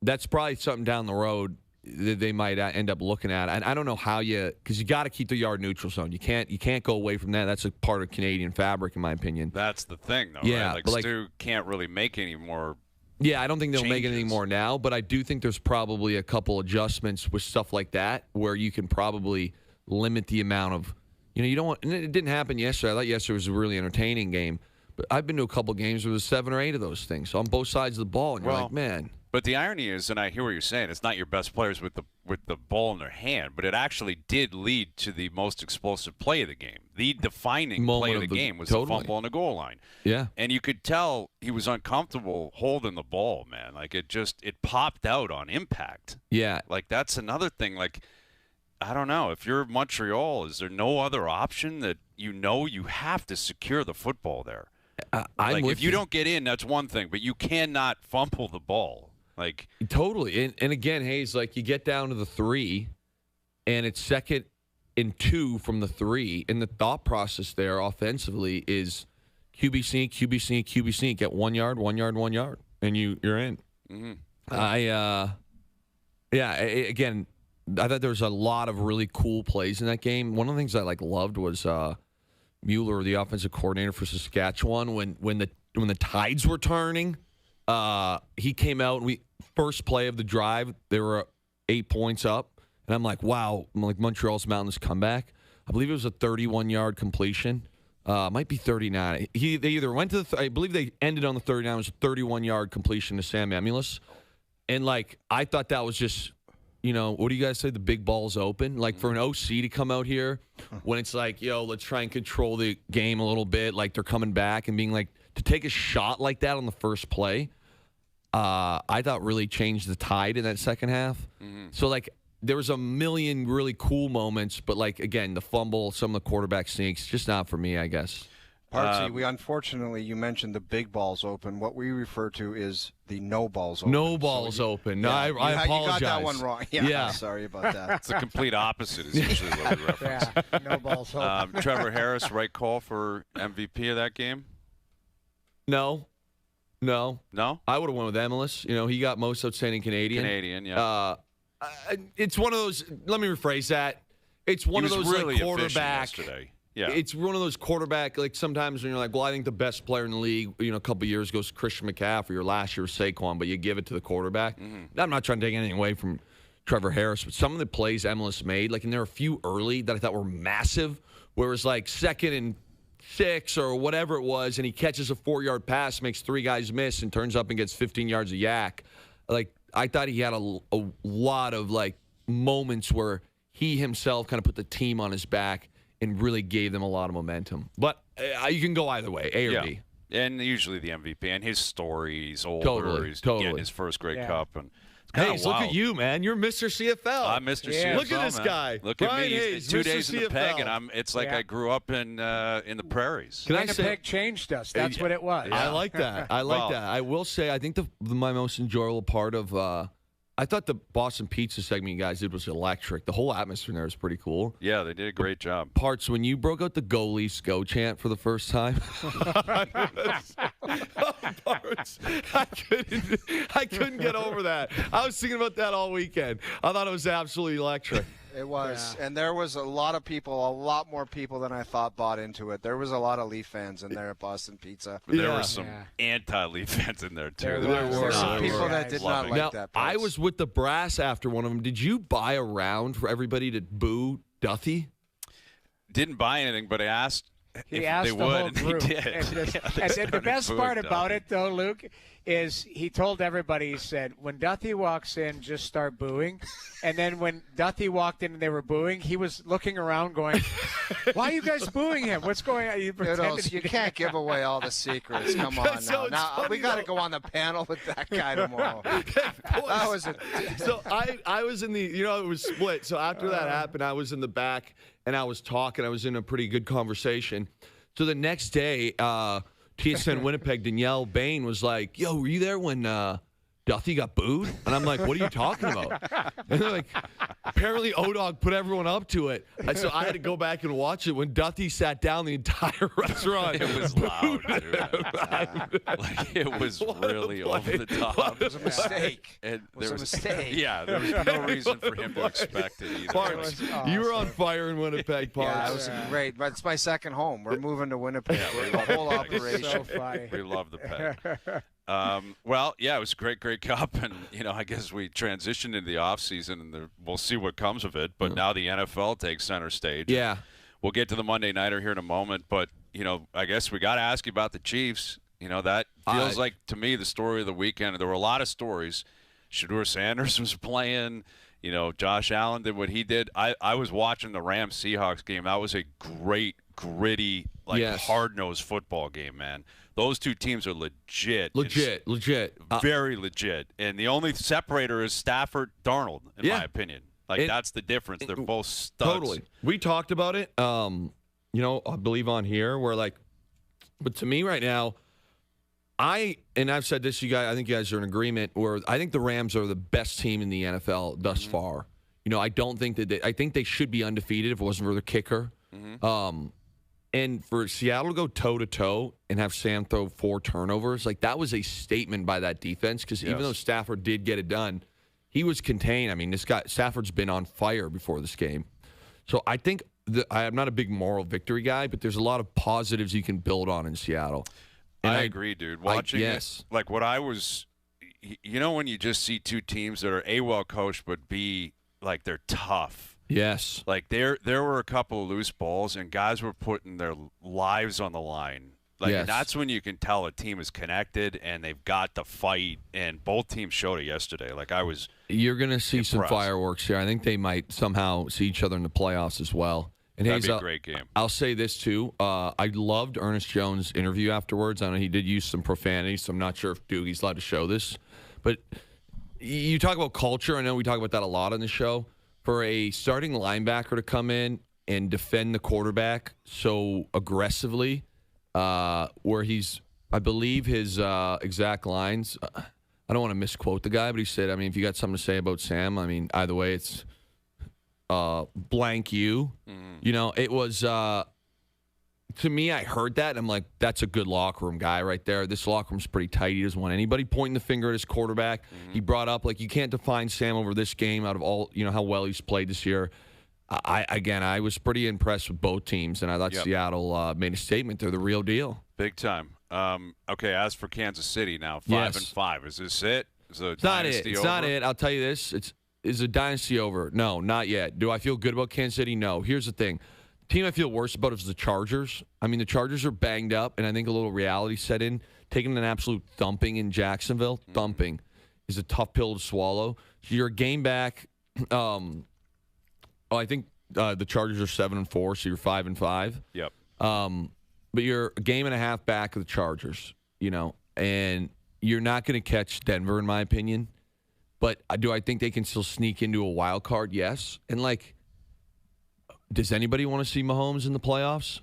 that's probably something down the road that they might end up looking at. And I don't know how because you got to keep the yard neutral zone. You can't go away from that. That's a part of Canadian fabric, in my opinion. That's the thing, though, yeah, right? Like, Stu can't really make any more. Yeah, I don't think they'll make changes. anything more now, but I do think there's probably a couple adjustments with stuff like that where you can probably limit the amount of, you don't want, and it didn't happen yesterday. I thought yesterday was a really entertaining game, but I've been to a couple games where there's 7 or 8 of those things on both sides of the ball, and you're like, man. But the irony is, and I hear what you're saying, it's not your best players with the ball in their hand, but it actually did lead to the most explosive play of the game. The defining play of the game was the fumble on the goal line. Yeah. And you could tell he was uncomfortable holding the ball, man. Like, it popped out on impact. Yeah. Like, that's another thing. Like, I don't know. If you're Montreal, is there no other option that you have to secure the football there? If you don't get in, that's one thing, but you cannot fumble the ball. Like totally. And again, Hayes, like you get down to the 3, and it's 2nd and 2 from the 3, and the thought process there offensively is QB sneak, QB sneak, QB sneak. Get 1 yard, 1 yard, 1 yard, and you're in. Mm-hmm. Again, I thought there was a lot of really cool plays in that game. One of the things I loved was Mueller, the offensive coordinator for Saskatchewan, when the tides were turning, he came out and first play of the drive, they were 8 points up, and I'm like, wow, Montreal's mounting this comeback. I believe it was a 31-yard completion. Might be 39. They either went to I believe they ended on the 39. It was a 31-yard completion to Sam Emulus. And, I thought that was just, what do you guys say? The big ball's open. For an OC to come out here when it's let's try and control the game a little bit. They're coming back and being to take a shot like that on the first play, I thought really changed the tide in that second half. Mm-hmm. So, there was a million really cool moments, but, again, the fumble, some of the quarterback sneaks, just not for me, I guess. Partsy, unfortunately, you mentioned the big balls open. What we refer to is the no balls open. No balls open. No, I apologize. You got that one wrong. Yeah. Sorry about that. It's the complete opposite is usually what we reference. Yeah, no balls open. Trevor Harris, right call for MVP of that game? No. I would have went with Emilus. He got most outstanding Canadian. Yeah. It's one of those. Let me rephrase that. It's one of those really quarterback. Yesterday. Yeah. It's one of those quarterback. Sometimes when you're well, I think the best player in the league, a couple of years ago was Christian McCaffrey, or last year was Saquon, but you give it to the quarterback. Mm-hmm. I'm not trying to take anything away from Trevor Harris, but some of the plays Emilus made, and there were a few early that I thought were massive, where it was 2nd and 6 or whatever it was, and he catches a 4-yard pass, makes 3 guys miss, and turns up and gets 15 yards of yak. I thought he had a lot of moments where he himself kind of put the team on his back and really gave them a lot of momentum. But you can go either way, A or B. And usually the MVP and his story. He's older. He's getting his first Grey Cup. And Hayes, look at you, man. You're Mr. CFL. I'm Mr. CFL. Look at this guy. Look Brian at me. Hayes, He's 2 Mr. days in the CFL. peg, and it's like I grew up in the prairies. Can I say the peg changed us? That's what it was. I like that. I will say, I think my most enjoyable part of I thought the Boston Pizza segment you guys did was electric. The whole atmosphere there was pretty cool. Yeah, they did a great job. Parts, when you broke out the "Go Leafs Go" chant for the first time, Parts, I couldn't get over that. I was thinking about that all weekend. I thought it was absolutely electric. It was, and there was a lot more people than I thought bought into it. There was a lot of Leaf fans in there at Boston Pizza. There were some anti-Leaf fans in there, too. There were some people that did not like that. I was with the brass after one of them. Did you buy a round for everybody to boo Duthie? Didn't buy anything, but I asked He if asked they the would, whole group. and he did. And the best part about it, though, Luke, is he told everybody, he said, when Duthie walks in, just start booing. And then when Duthie walked in and they were booing, he was looking around going, why are you guys booing him? What's going on? You can't give away all the secrets. Come on now. Now we got to go on the panel with that guy tomorrow. So I was in the, it was split. So after that happened, I was in the back and I was talking. I was in a pretty good conversation. So the next day, TSN Winnipeg, Danielle Bain was like, yo, were you there when Duthie got booed? And I'm like, what are you talking about? And they're like, apparently O-Dog put everyone up to it. And so I had to go back and watch it. When Duthie sat down, the entire restaurant It was loud, dude. It was really over the top. It was a mistake. And It was a mistake. Yeah, there was no reason for him to expect it either. Parks, you were on fire in Winnipeg, Parks. Yeah, it was great. But it's my second home. We're moving to Winnipeg. The whole operation. So funny. We love the peg. Well, yeah, it was a great cup, and I guess we transitioned into the offseason, and we'll see what comes of it. But now the NFL takes center stage. Yeah, we'll get to the Monday Nighter here in a moment. But I guess we got to ask you about the Chiefs. That feels like to me the story of the weekend. There were a lot of stories. Shedeur Sanders was playing. Josh Allen did what he did. I was watching the Rams-Seahawks game. That was a great, gritty, hard-nosed football game, man. Those two teams are legit. Very legit. And the only separator is Stafford-Darnold, in my opinion. That's the difference. They're both studs. Totally. We talked about it, I believe on here, where but to me right now, I've said this, you guys. I think you guys are in agreement. Where I think the Rams are the best team in the NFL thus far. I don't think that I think they should be undefeated if it wasn't for their kicker. And for Seattle to go toe-to-toe and have Sam throw 4 turnovers, that was a statement by that defense because even though Stafford did get it done, he was contained. I mean, Stafford's been on fire before this game. So I think I'm not a big moral victory guy, but there's a lot of positives you can build on in Seattle. And I agree, dude. Watching it, what I was – when you just see two teams that are A, well coached, but B, they're tough. Yes. There were a couple of loose balls, and guys were putting their lives on the line. And that's when you can tell a team is connected and they've got the fight, and both teams showed it yesterday. You're going to see impressed. Some fireworks here. I think they might somehow see each other in the playoffs as well. And that'd be a great game. I'll say this, too. I loved Ernest Jones' interview afterwards. I know he did use some profanity, so I'm not sure if Doogie's allowed to show this. But you talk about culture. I know we talk about that a lot on the show. For a starting linebacker to come in and defend the quarterback so aggressively, where I believe his exact lines, I don't want to misquote the guy, but he said, if you got something to say about Sam, either way, it's blank you. It was, to me, I heard that, and I'm like, that's a good locker room guy right there. This locker room's pretty tight. He doesn't want anybody pointing the finger at his quarterback. He brought up, you can't define Sam over this game out of all, how well he's played this year. I was pretty impressed with both teams, and I thought Seattle made a statement. They're the real deal. Big time. Okay, as for Kansas City now, 5-5. Is this it? It's not it. It's not it. I'll tell you this. Is a dynasty over? No, not yet. Do I feel good about Kansas City? No. Here's the thing. The team I feel worse about is the Chargers. The Chargers are banged up, and I think a little reality set in. Taking an absolute thumping in Jacksonville, thumping, is a tough pill to swallow. So you're a game back. I think the Chargers are 7-4, so you're 5-5. Yep. But you're a game and a half back of the Chargers, and you're not going to catch Denver, in my opinion. But do I think they can still sneak into a wild card? Yes. And, does anybody want to see Mahomes in the playoffs?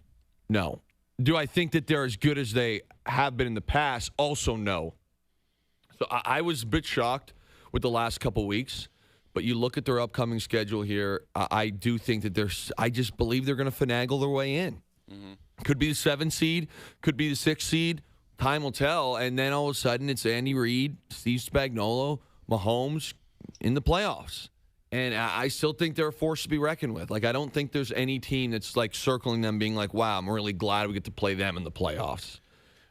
No. Do I think that they're as good as they have been in the past? Also, no. So I was a bit shocked with the last couple weeks. But you look at their upcoming schedule here, I do think that I just believe they're going to finagle their way in. Could be the 7th seed, could be the 6th seed. Time will tell. And then all of a sudden, it's Andy Reid, Steve Spagnuolo, Mahomes in the playoffs. And I still think they're a force to be reckoned with. I don't think there's any team that's circling them being wow, I'm really glad we get to play them in the playoffs.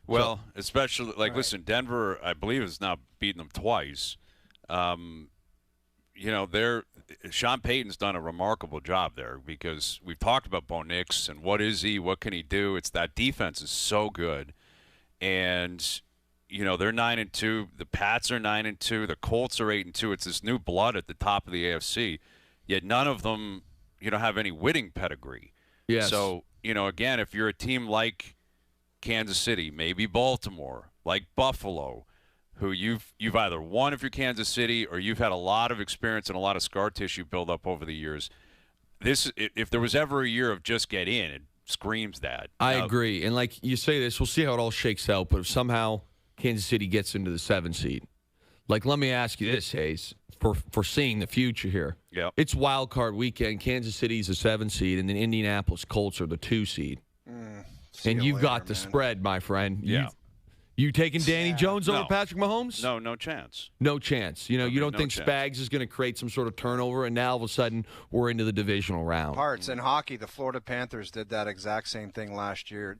Well, especially, listen, Denver, I believe, has now beaten them twice. Sean Payton's done a remarkable job there because we've talked about Bo Nix and what is he, what can he do? It's that defense is so good. And, they're 9-2. The Pats are 9-2. The Colts are 8-2. It's this new blood at the top of the AFC. Yet none of them, have any winning pedigree. Yes. So, again, if you're a team like Kansas City, maybe Baltimore, like Buffalo, who you've either won if you're Kansas City or you've had a lot of experience and a lot of scar tissue build up over the years. If there was ever a year of just get in, it screams that. I agree. And you say this, we'll see how it all shakes out, but if somehow Kansas City gets into the 7th seed, let me ask you this, Hayes, for seeing the future here. Yeah. It's wild card weekend. Kansas City's the 7th seed, and then Indianapolis Colts are the 2 seed. And you've got the spread, my friend. Yeah. You taking Danny Jones over Patrick Mahomes? No chance. No chance. You don't think Spags is going to create some sort of turnover, and now all of a sudden we're into the divisional round. Parts in hockey, the Florida Panthers did that exact same thing last year.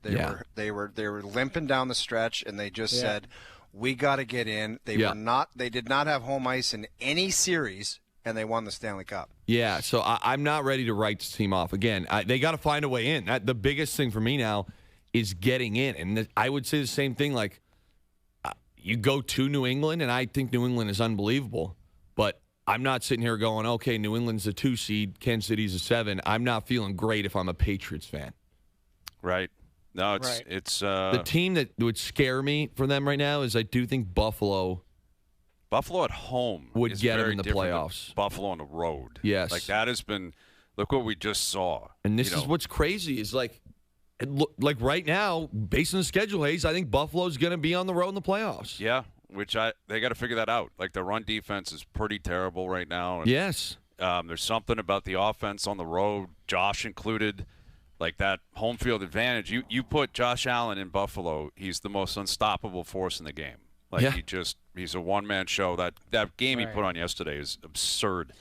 They were limping down the stretch, and they just said, "We got to get in." They did not have home ice in any series, and they won the Stanley Cup. Yeah. So I'm not ready to write this team off again. They got to find a way in. The biggest thing for me now is getting in, and I would say the same thing. You go to New England, and I think New England is unbelievable. But I'm not sitting here going, okay, New England's a 2 seed, Kansas City's a 7. I'm not feeling great if I'm a Patriots fan. Right. No, it's the team that would scare me for them right now is I do think Buffalo at home would get them in the playoffs. Buffalo on the road. Yes. That has been – look what we just saw. And this is what's crazy is like right now, based on the schedule, Hayes, I think Buffalo's going to be on the road in the playoffs. Yeah, they got to figure that out. Like the run defense is pretty terrible right now. And, yes. There's something about the offense on the road, Josh included, like that home field advantage. You put Josh Allen in Buffalo, he's the most unstoppable force in the game. Like he's a one-man show. That game he put on yesterday is absurd.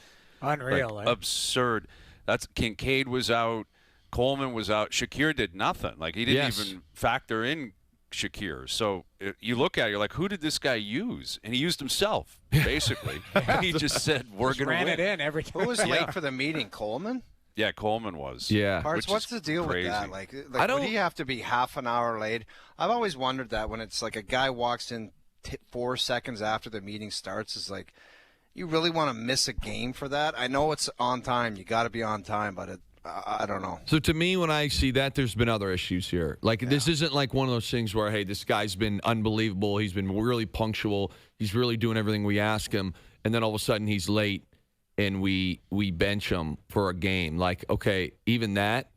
Unreal. Like, absurd. That's Kincaid was out. Coleman was out. Shakir did nothing. Like he didn't even factor in Shakir. So you look at it, you're like, who did this guy use? And he used himself, basically. And he just said, we're going to win. Ran it in every time. Who was late for the meeting? Coleman? Yeah, Coleman was. Yeah. Parts, what's the deal crazy. with that? Like would he have to be half an hour late? I've always wondered that when it's like a guy walks in 4 seconds after the meeting starts, is like, you really want to miss a game for that? I know it's on time. You got to be on time, but I don't know. So to me, when I see that, there's been other issues here. Like this isn't like one of those things where, hey, this guy's been unbelievable. He's been really punctual. He's really doing everything we ask him, and then all of a sudden he's late, and we bench him for a game. Like, okay, even that,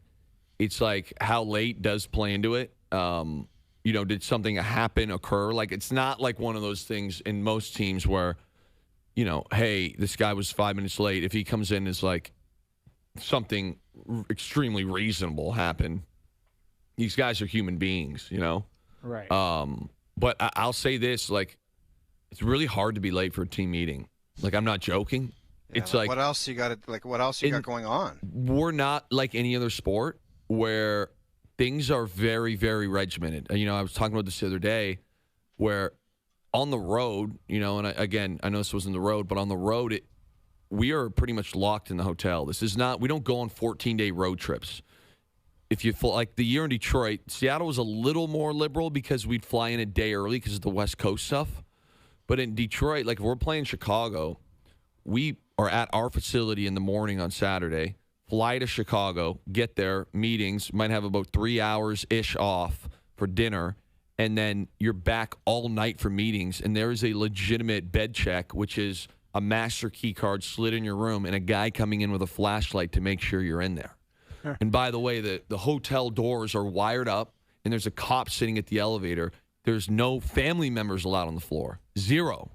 it's like how late does play into it. Did something occur? Like it's not like one of those things in most teams where, hey, this guy was 5 minutes late. If he comes in as like something extremely reasonable happened, these guys are human beings, Right. But I'll say this, like, it's really hard to be late for a team meeting. Like, I'm not joking. Yeah, it's like, what else you got going on? We're not like any other sport where things are very, very regimented. I was talking about this the other day where on the road, and I know this wasn't the road, but on the road, we are pretty much locked in the hotel. This is not, we don't go on 14-day road trips. If you like the year in Detroit, Seattle was a little more liberal because we'd fly in a day early because of the West Coast stuff. But in Detroit, like if we're playing Chicago, we are at our facility in the morning on Saturday, fly to Chicago, get there, meetings, might have about 3 hours-ish off for dinner, and then you're back all night for meetings, and there is a legitimate bed check, which is a master key card slid in your room and a guy coming in with a flashlight to make sure you're in there. And by the way, the hotel doors are wired up, and there's a cop sitting at the elevator. There's no family members allowed on the floor. Zero.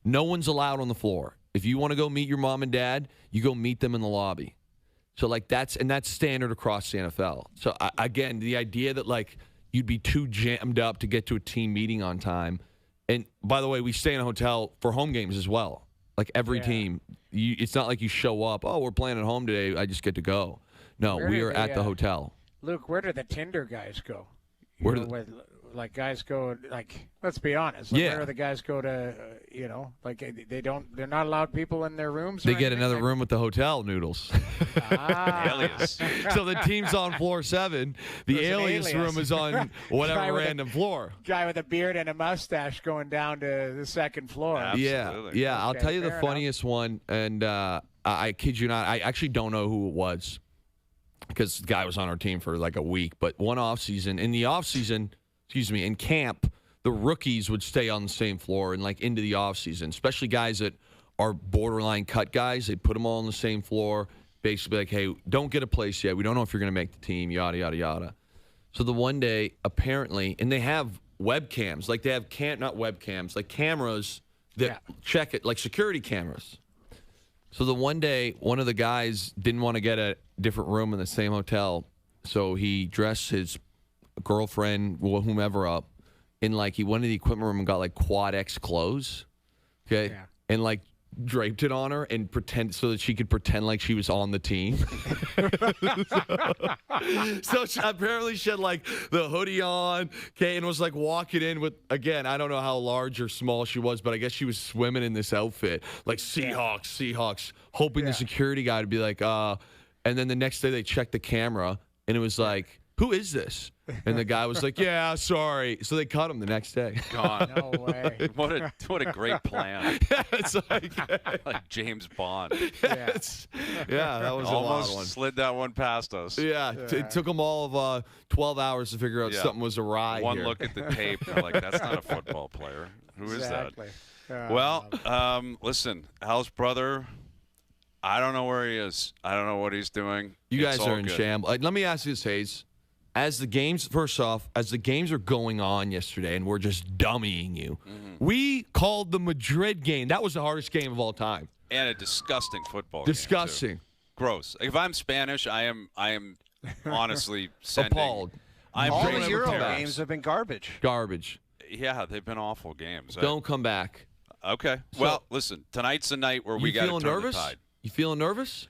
No one's allowed on the floor. If you want to go meet your mom and dad, you go meet them in the lobby. So, like, that's standard across the NFL. So, again, the idea that, like, you'd be too jammed up to get to a team meeting on time. And, by the way, we stay in a hotel for home games as well. Like, every team. It's not like you show up, oh, we're playing at home today, I just get to go. No, we are at the hotel. Luke, where do the Tinder guys go? Like guys go, like, let's be honest. Like, where do the guys go to, they're not allowed people in their rooms? They get another room at the hotel, Noodles. Alias. So the team's on floor 7. The alias room is on whatever random floor. Guy with a beard and a mustache going down to the second floor. Absolutely. Yeah. I'll tell you the funniest one, and I kid you not, I actually don't know who it was because the guy was on our team for like a week. But one offseason, in camp, the rookies would stay on the same floor and, like, into the offseason, especially guys that are borderline cut guys. They'd put them all on the same floor, basically like, hey, don't get a place yet. We don't know if you're going to make the team, yada, yada, yada. So the one day, apparently, and they have webcams. Like, they have not webcams, like cameras that check it, like security cameras. So the one day, one of the guys didn't want to get a different room in the same hotel, so he dressed his girlfriend, whomever up, in like he went to the equipment room and got like quad X clothes, okay, and like draped it on her and pretend so that she could pretend like she was on the team. So apparently she had like the hoodie on, okay, and was like walking in with, again, I don't know how large or small she was, but I guess she was swimming in this outfit, like Seahawks, hoping the security guy would be like, and then the next day they checked the camera and it was like, who is this? And the guy was like, yeah, sorry. So they cut him the next day. Gone. No way. What a great plan. It's like James Bond. That was a wild one. Slid that one past us. Yeah, it took them all of 12 hours to figure out something was awry. One look at the tape, they're like, that's not a football player. Who is that? Well, listen, Hal's brother, I don't know where he is. I don't know what he's doing. You guys are in shambles. Let me ask you this, Hayes. as the games are going on yesterday, and we're just dummying you, we called the Madrid game. That was the hardest game of all time. And a disgusting football Disgusting. game, too. Gross. If I'm Spanish, I am honestly sending. Appalled. All the Euro Euro games have been garbage. Garbage. Yeah, they've been awful games. Don't come back. Okay. Well, listen, tonight's the night where we got to turn the tide. You feeling nervous?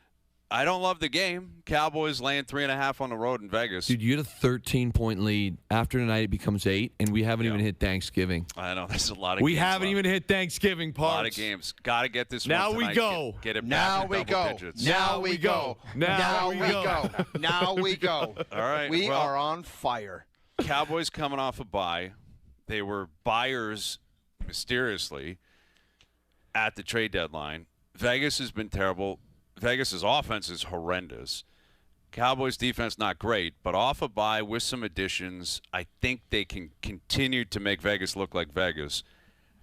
I don't love the game. Cowboys laying 3.5 on the road in Vegas. Dude, you had a 13-point lead. After tonight, it becomes 8, and we haven't even hit Thanksgiving. I know. There's a lot of We games haven't left. even hit Thanksgiving, Parks. A lot of games. Got to get this Now one tonight. we go. Get it Now back we to double go. digits. Now we go. Now we go. Now we go. All right. We well, are on fire. Cowboys coming off a bye. They were buyers mysteriously at the trade deadline. Vegas has been terrible. Vegas's offense is horrendous. Cowboys defense not great, but off a bye with some additions, I think they can continue to make Vegas look like Vegas.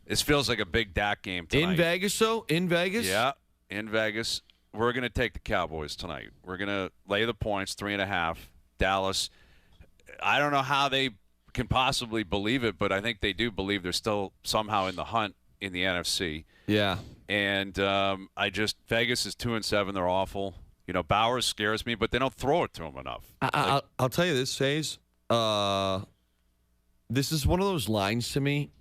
This feels like a big Dak game tonight. In Vegas, though? In Vegas? Yeah, in Vegas. We're going to take the Cowboys tonight. We're going to lay the points, 3.5. Dallas, I don't know how they can possibly believe it, but I think they do believe they're still somehow in the hunt in the NFC. Yeah. And Vegas is 2-7. They're awful. You know, Bowers scares me, but they don't throw it to him enough. I'll tell you this, Faze. This is one of those lines to me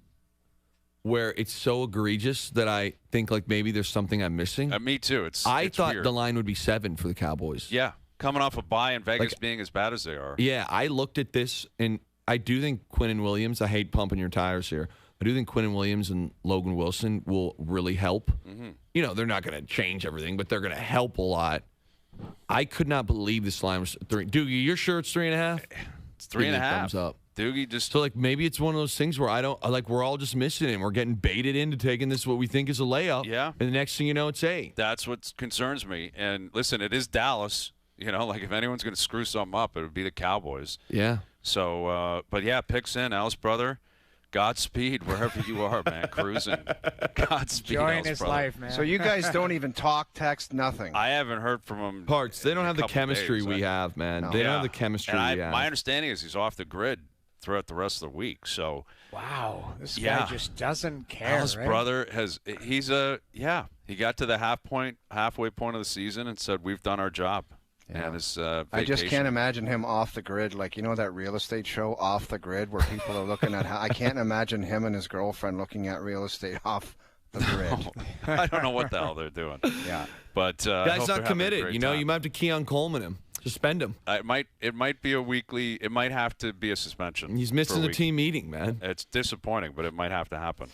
where it's so egregious that I think like maybe there's something I'm missing. Me too. I thought weird. the line would be 7 for the Cowboys. Yeah, coming off a bye and Vegas being as bad as they are. Yeah, I looked at this, and I do think Quinnen Williams, I hate pumping your tires here, I do think Quinnen Williams and Logan Wilson will really help. Mm-hmm. You know, they're not going to change everything, but they're going to help a lot. I could not believe this line was 3. Doogie, you're sure it's 3.5? It's 3.5. Thumbs up. Doogie just So, like, maybe it's one of those things where we're all just missing it. And we're getting baited into taking this, what we think is a layup. Yeah. And the next thing you know, it's 8. That's what concerns me. And listen, it is Dallas. You know, like if anyone's going to screw something up, it would be the Cowboys. Yeah. So, but yeah, picks in. Alice, brother, Godspeed wherever you are, man. Cruising. Godspeed, enjoying Alice, his brother. life, man. So you guys don't even talk, text, nothing. I haven't heard from him. Parts. They don't have the chemistry days. we have, man. No. They don't have the chemistry And we have. My understanding is he's off the grid throughout the rest of the week. So, wow, this Yeah. guy just doesn't care. Alice, right? brother, he got to the halfway point of the season and said, "We've done our job." Yeah. And his I just can't imagine him off the grid, like you know that real estate show Off the Grid, where people are looking at. I can't imagine him and his girlfriend looking at real estate off the grid. I don't know what the hell they're doing. Yeah, but Guy's hope they're not having a committed. great You know, time. you might have to Keon Coleman him. Suspend him. It might be a weekly. It might have to be a suspension. He's for missing a the week. team meeting, man. It's disappointing, but it might have to happen.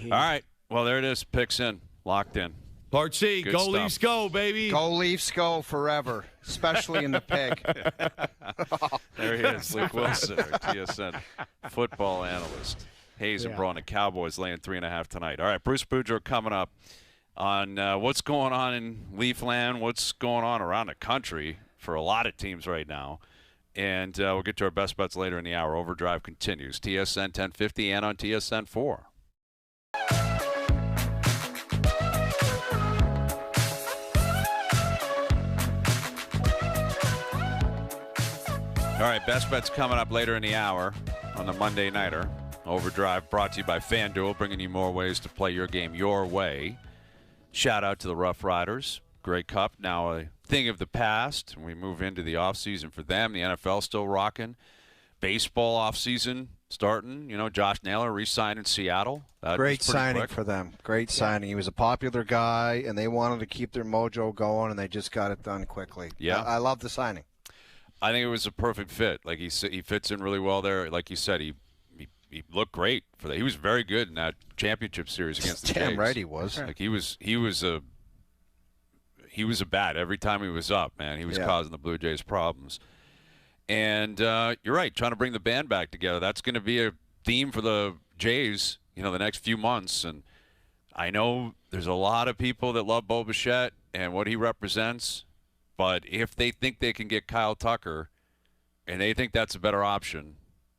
All right. Well, there it is. Picks in. Locked in. Part C, Good go stuff. Leafs, go, baby. go Leafs, go forever, especially in the pig. There he is, Luke Wilson, our TSN football analyst. Hayes and Braun, the Cowboys laying 3.5 tonight. All right, Bruce Boudreau coming up on what's going on in Leafland, what's going on around the country for a lot of teams right now. And we'll get to our best bets later in the hour. Overdrive continues. TSN 1050 and on TSN 4. All right, best bets coming up later in the hour on the Monday Nighter. Overdrive brought to you by FanDuel, bringing you more ways to play your game your way. Shout out to the Rough Riders. Grey Cup, now a thing of the past. We move into the offseason for them. The NFL still rocking. Baseball offseason starting. You know, Josh Naylor re-signed in Seattle. Great signing for them. Great signing. He was a popular guy, and they wanted to keep their mojo going, and they just got it done quickly. Yeah. I love the signing. I think it was a perfect fit. Like he fits in really well there. Like you said, he looked great for that. He was very good in that championship series against the Jays. Damn right he was. Like he was a bat every time he was up, man. He was causing the Blue Jays problems. And you're right, trying to bring the band back together. That's going to be a theme for the Jays, you know, the next few months. And I know there's a lot of people that love Bo Bichette and what he represents. But if they think they can get Kyle Tucker and they think that's a better option,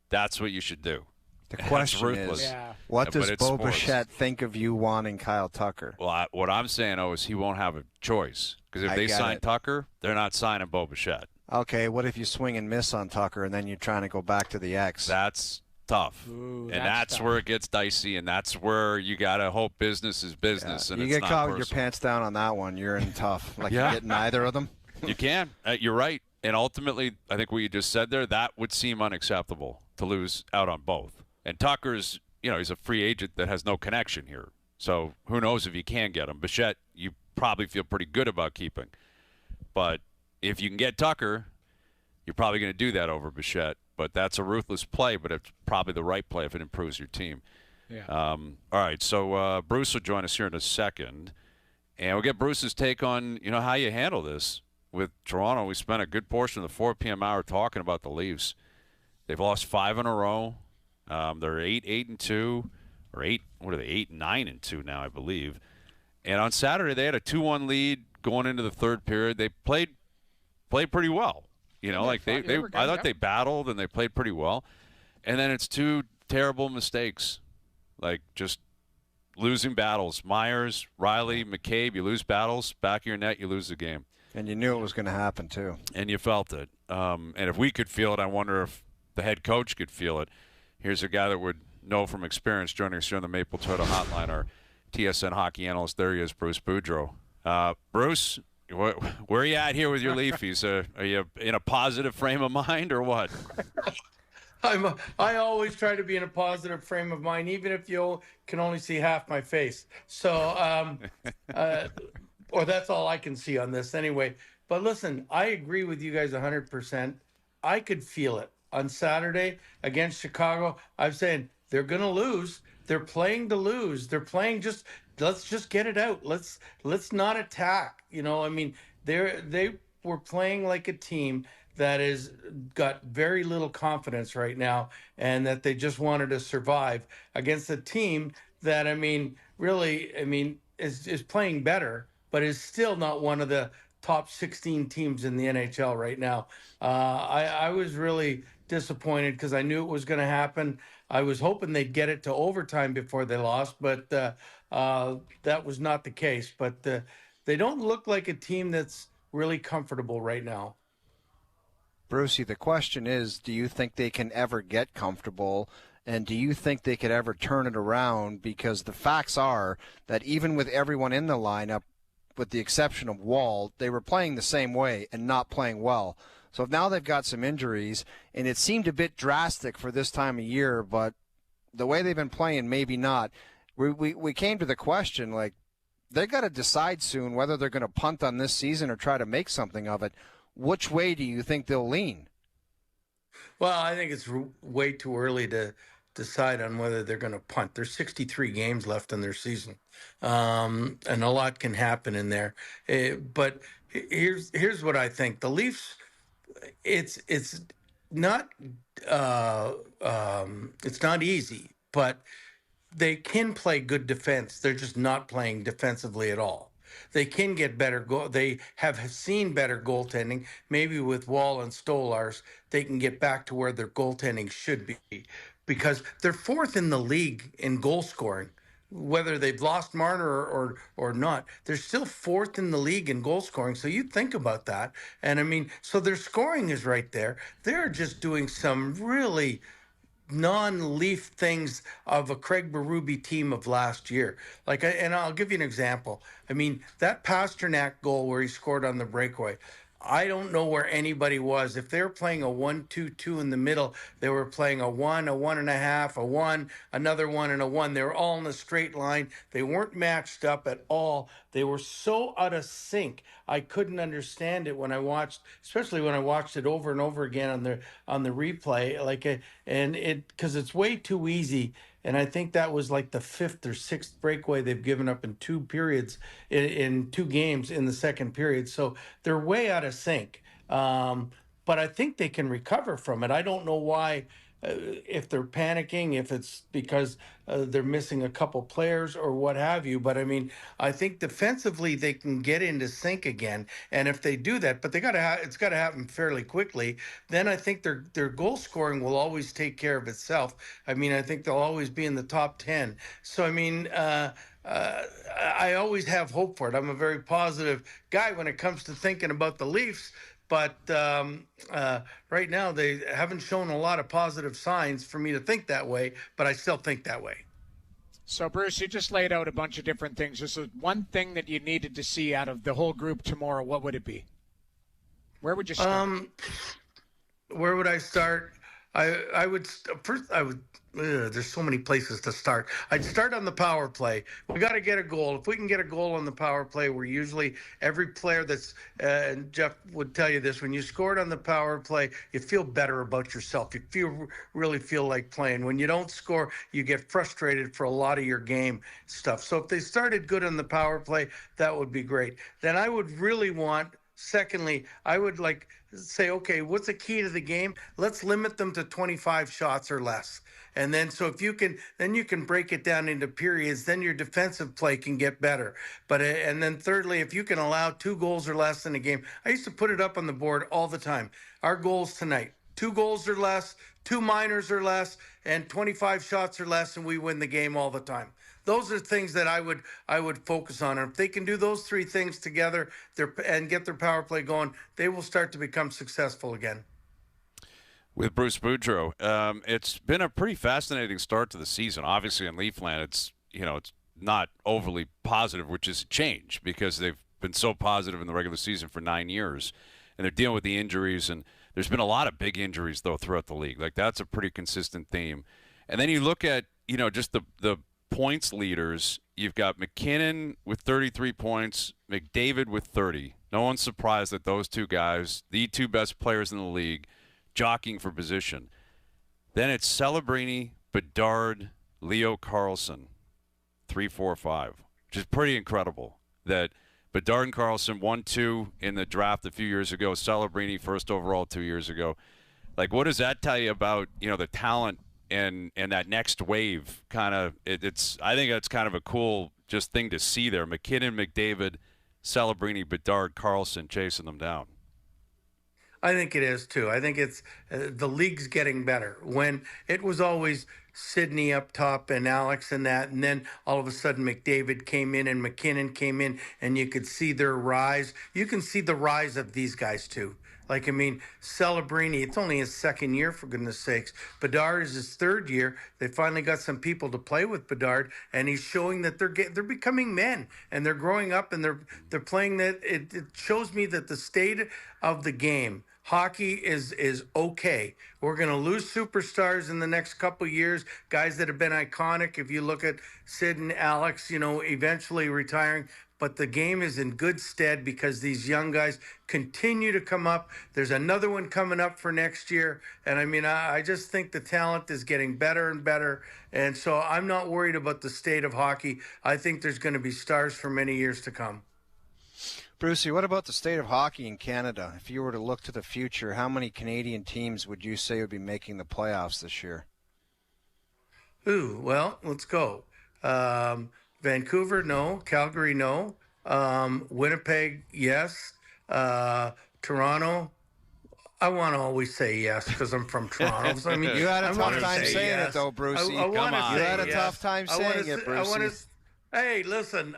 that's what you should do. The question is, what does Bo Bichette think of you wanting Kyle Tucker? Well, what I'm saying, is he won't have a choice. Because if they sign Tucker, they're not signing Bo Bichette. Okay, what if you swing and miss on Tucker and then you're trying to go back to the X? That's tough. Ooh, and that's tough. where it gets dicey, and that's where you got to hope business is business. Yeah. And you it's get not caught with personal. your pants down on that one, you're in tough. Like Yeah. you get neither of them. You can. You're right. And ultimately, I think what you just said there, that would seem unacceptable to lose out on both. And Tucker's, he's a free agent that has no connection here. So who knows if you can get him. Bichette, you probably feel pretty good about keeping. But if you can get Tucker, you're probably going to do that over Bichette. But that's a ruthless play, but it's probably the right play if it improves your team. Yeah. All right, so Bruce will join us here in a second. And we'll get Bruce's take on, how you handle this. With Toronto, we spent a good portion of the 4 p.m. hour talking about the Leafs. They've lost 5 in a row. They're 8-2, or 8. What are they? 8-9-2 now, I believe. And on Saturday, they had a 2-1 lead going into the third period. They played pretty well. I thought they battled and they played pretty well. And then it's 2 terrible mistakes, like just losing battles. Myers, Riley, McCabe, you lose battles, back of your net, you lose the game. And you knew it was going to happen, too. And you felt it. And if we could feel it, I wonder if the head coach could feel it. Here's a guy that would know from experience joining us here on the Maple Toyota Hotline, our TSN hockey analyst. There he is, Bruce Boudreau. Bruce, where are you at here with your Leafies? Are you in a positive frame of mind or what? I always try to be in a positive frame of mind, even if you can only see half my face. So, or that's all I can see on this anyway. But listen, I agree with you guys 100%. I could feel it on Saturday against Chicago. I'm saying they're going to lose. They're playing to lose. They're playing let's just get it out. Let's not attack. They were playing like a team that is got very little confidence right now, and that they just wanted to survive against a team that, is playing better, but is still not one of the top 16 teams in the NHL right now. I was really disappointed because I knew it was going to happen. I was hoping they'd get it to overtime before they lost, but that was not the case. But they don't look like a team that's really comfortable right now. Brucey, the question is, do you think they can ever get comfortable? And do you think they could ever turn it around? Because the facts are that even with everyone in the lineup, with the exception of Wall, they were playing the same way and not playing well. So now they've got some injuries, and it seemed a bit drastic for this time of year, but the way they've been playing, maybe not. We came to the question, like, they got to decide soon whether they're going to punt on this season or try to make something of it. Which way do you think they'll lean? Well, I think it's way too early to decide on whether they're going to punt. There's 63 games left in their season, and a lot can happen in there. But here's what I think: the Leafs, it's not easy, but they can play good defense. They're just not playing defensively at all. They can get better goal. They have seen better goaltending. Maybe with Wall and Stolars, they can get back to where their goaltending should be, because they're 4th in the league in goal scoring. Whether they've lost Marner or not, they're still 4th in the league in goal scoring. So you think about that. And so their scoring is right there. They're just doing some really non-Leaf things of a Craig Berube team of last year. And I'll give you an example. That Pasternak goal where he scored on the breakaway, I don't know where anybody was. If they were playing a 1-2-2 in the middle, they were playing a 1, a 1.5, a 1, another 1, and a 1. They were all in a straight line. They weren't matched up at all. They were so out of sync. I couldn't understand it when I watched, especially when I watched it over and over again on the replay. Because it's way too easy. And I think that was like the 5th or 6th breakaway they've given up in 2 periods, in 2 games in the second period. So they're way out of sync. But I think they can recover from it. I don't know why, if they're panicking, if it's because they're missing a couple players or what have you. But I think defensively they can get into sync again. And if they do that, but it's got to happen fairly quickly, then I think their goal scoring will always take care of itself. I think they'll always be in the top 10. So, I always have hope for it. I'm a very positive guy when it comes to thinking about the Leafs. But right now, they haven't shown a lot of positive signs for me to think that way, but I still think that way. So, Bruce, you just laid out a bunch of different things. Just one thing that you needed to see out of the whole group tomorrow, what would it be? Where would you start? Where would I start? I would first. I would. There's so many places to start. I'd start on the power play. We got to get a goal. If we can get a goal on the power play, we're usually every player that's and Jeff would tell you this. When you scored on the power play, you feel better about yourself. You really feel like playing. When you don't score, you get frustrated for a lot of your game stuff. So if they started good on the power play, that would be great. Then I would really want. Secondly, I would say, okay, what's the key to the game? Let's limit them to 25 shots or less. And then so if you can, then you can break it down into periods, then your defensive play can get better. But and then thirdly, if you can allow 2 goals or less in a game, I used to put it up on the board all the time. Our goals tonight, 2 goals or less, 2 minors or less, and 25 shots or less, and we win the game all the time. Those are things that I would focus on. And if they can do those 3 things together and get their power play going, they will start to become successful again. With Bruce Boudreau, it's been a pretty fascinating start to the season. Obviously, in Leafland, it's not overly positive, which is a change because they've been so positive in the regular season for 9 years, and they're dealing with the injuries. And there's been a lot of big injuries though throughout the league. That's a pretty consistent theme. And then you look at just the points leaders. You've got McKinnon with 33 points, McDavid with 30. No one's surprised that those 2 guys, the 2 best players in the league, jockeying for position. Then it's Celebrini, Bedard, Leo Carlsson, 3, 4, 5, which is pretty incredible that Bedard and Carlsson 1-2 in the draft a few years ago. Celebrini first overall 2 years ago. What does that tell you about the talent and that next wave? Kind of I think that's kind of a cool just thing to see there. McKinnon, McDavid, Celebrini, Bedard, Carlsson chasing them down. I think it is too. I think it's the league's getting better. When it was always Sidney up top and Alex and that, and then all of a sudden McDavid came in and McKinnon came in, and you could see their rise. You can see the rise of these guys too. Celebrini, it's only his 2nd year, for goodness sakes. Bedard is his 3rd year. They finally got some people to play with Bedard, and he's showing that they're becoming men, and they're growing up, and they're playing that. It shows me that the state of the game, hockey, is okay. We're going to lose superstars in the next couple of years, guys that have been iconic. If you look at Sid and Alex, eventually retiring. But the game is in good stead because these young guys continue to come up. There's another one coming up for next year. And I just think the talent is getting better and better. And so I'm not worried about the state of hockey. I think there's going to be stars for many years to come. Brucey, what about the state of hockey in Canada? If you were to look to the future, how many Canadian teams would you say would be making the playoffs this year? Ooh, well, let's go. Vancouver, no. Calgary, no. Winnipeg, yes. Toronto, I want to always say yes because I'm from Toronto. So, you had a tough time saying it, though, Brucey. You had a tough time saying it, Brucey. Hey, listen,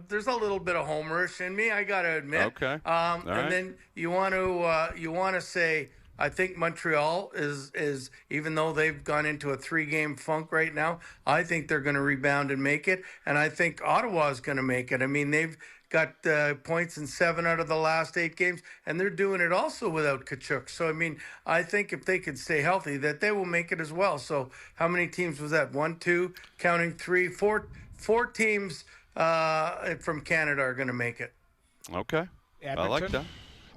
there's a little bit of homerish in me, I got to admit. Okay. And then you want to say, I think Montreal is even though they've gone into a 3-game funk right now, I think they're going to rebound and make it. And I think Ottawa is going to make it. They've got points in 7 out of the last 8 games, and they're doing it also without Tkachuk. So, I think if they could stay healthy, that they will make it as well. So how many teams was that? 1, 2, counting 3, 4 teams from Canada are going to make it. Okay. Edmonton? I like that.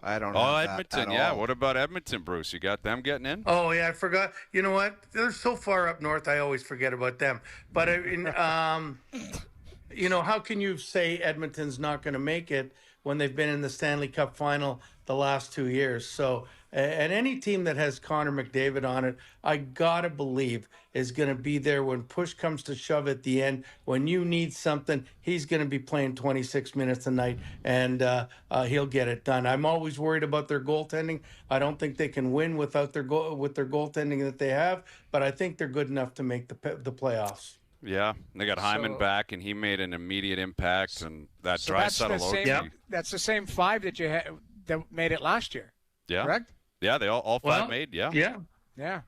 I don't know. Edmonton, yeah. What about Edmonton, Bruce? You got them getting in? Oh, yeah, I forgot. You know what? They're so far up north, I always forget about them. But, how can you say Edmonton's not going to make it when they've been in the Stanley Cup final the last 2 years? So, and any team that has Connor McDavid on it, I got to believe is going to be there when push comes to shove at the end. When you need something, he's going to be playing 26 minutes a night, and he'll get it done. I'm always worried about their goaltending. I don't think they can win without their goaltending that they have, but I think they're good enough to make the playoffs. Yeah, they got Hyman back, and he made an immediate impact, and that dry settle. That's the same 5 that you had that made it last year. Yeah. Correct? Yeah, they all five made. Yeah. Yeah. Yeah.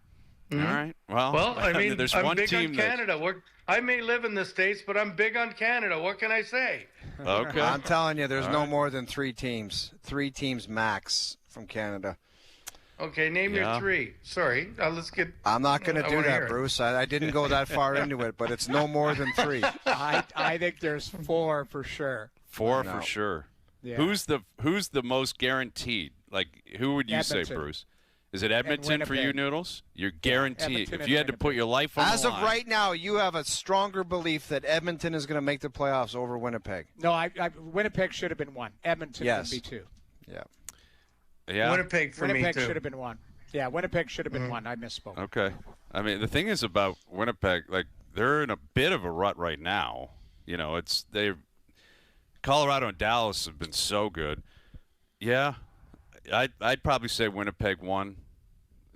Mm-hmm. All right. Well, I mean, there's I'm one big team on Canada. I may live in the States, but I'm big on Canada. What can I say? Okay. I'm telling you, there's no more than 3 teams. 3 teams max from Canada. Okay, name your 3. Sorry, let's get. I'm not going to do wanna hear that, it. Bruce. I didn't go that far into it, but it's no more than 3. I think there's 4 for sure. 4 for sure. Yeah. Who's the most guaranteed? Like, who would you say, Edmonton. Bruce? Is it Edmonton for you, Winnipeg. Noodles? You're guaranteed. Edmonton If and you had to put your life on As the of line. right now, you have a stronger belief that Edmonton is going to make the playoffs over Winnipeg. No, Winnipeg should have been 1. Edmonton Yes. would be 2. Yeah. Yeah. Winnipeg for Winnipeg me too. should have been 1. Yeah, Winnipeg should have been 1. I misspoke. Okay. I mean, the thing is about Winnipeg, like, they're in a bit of a rut right now. You know, Colorado and Dallas have been so good. Yeah, I'd probably say Winnipeg 1.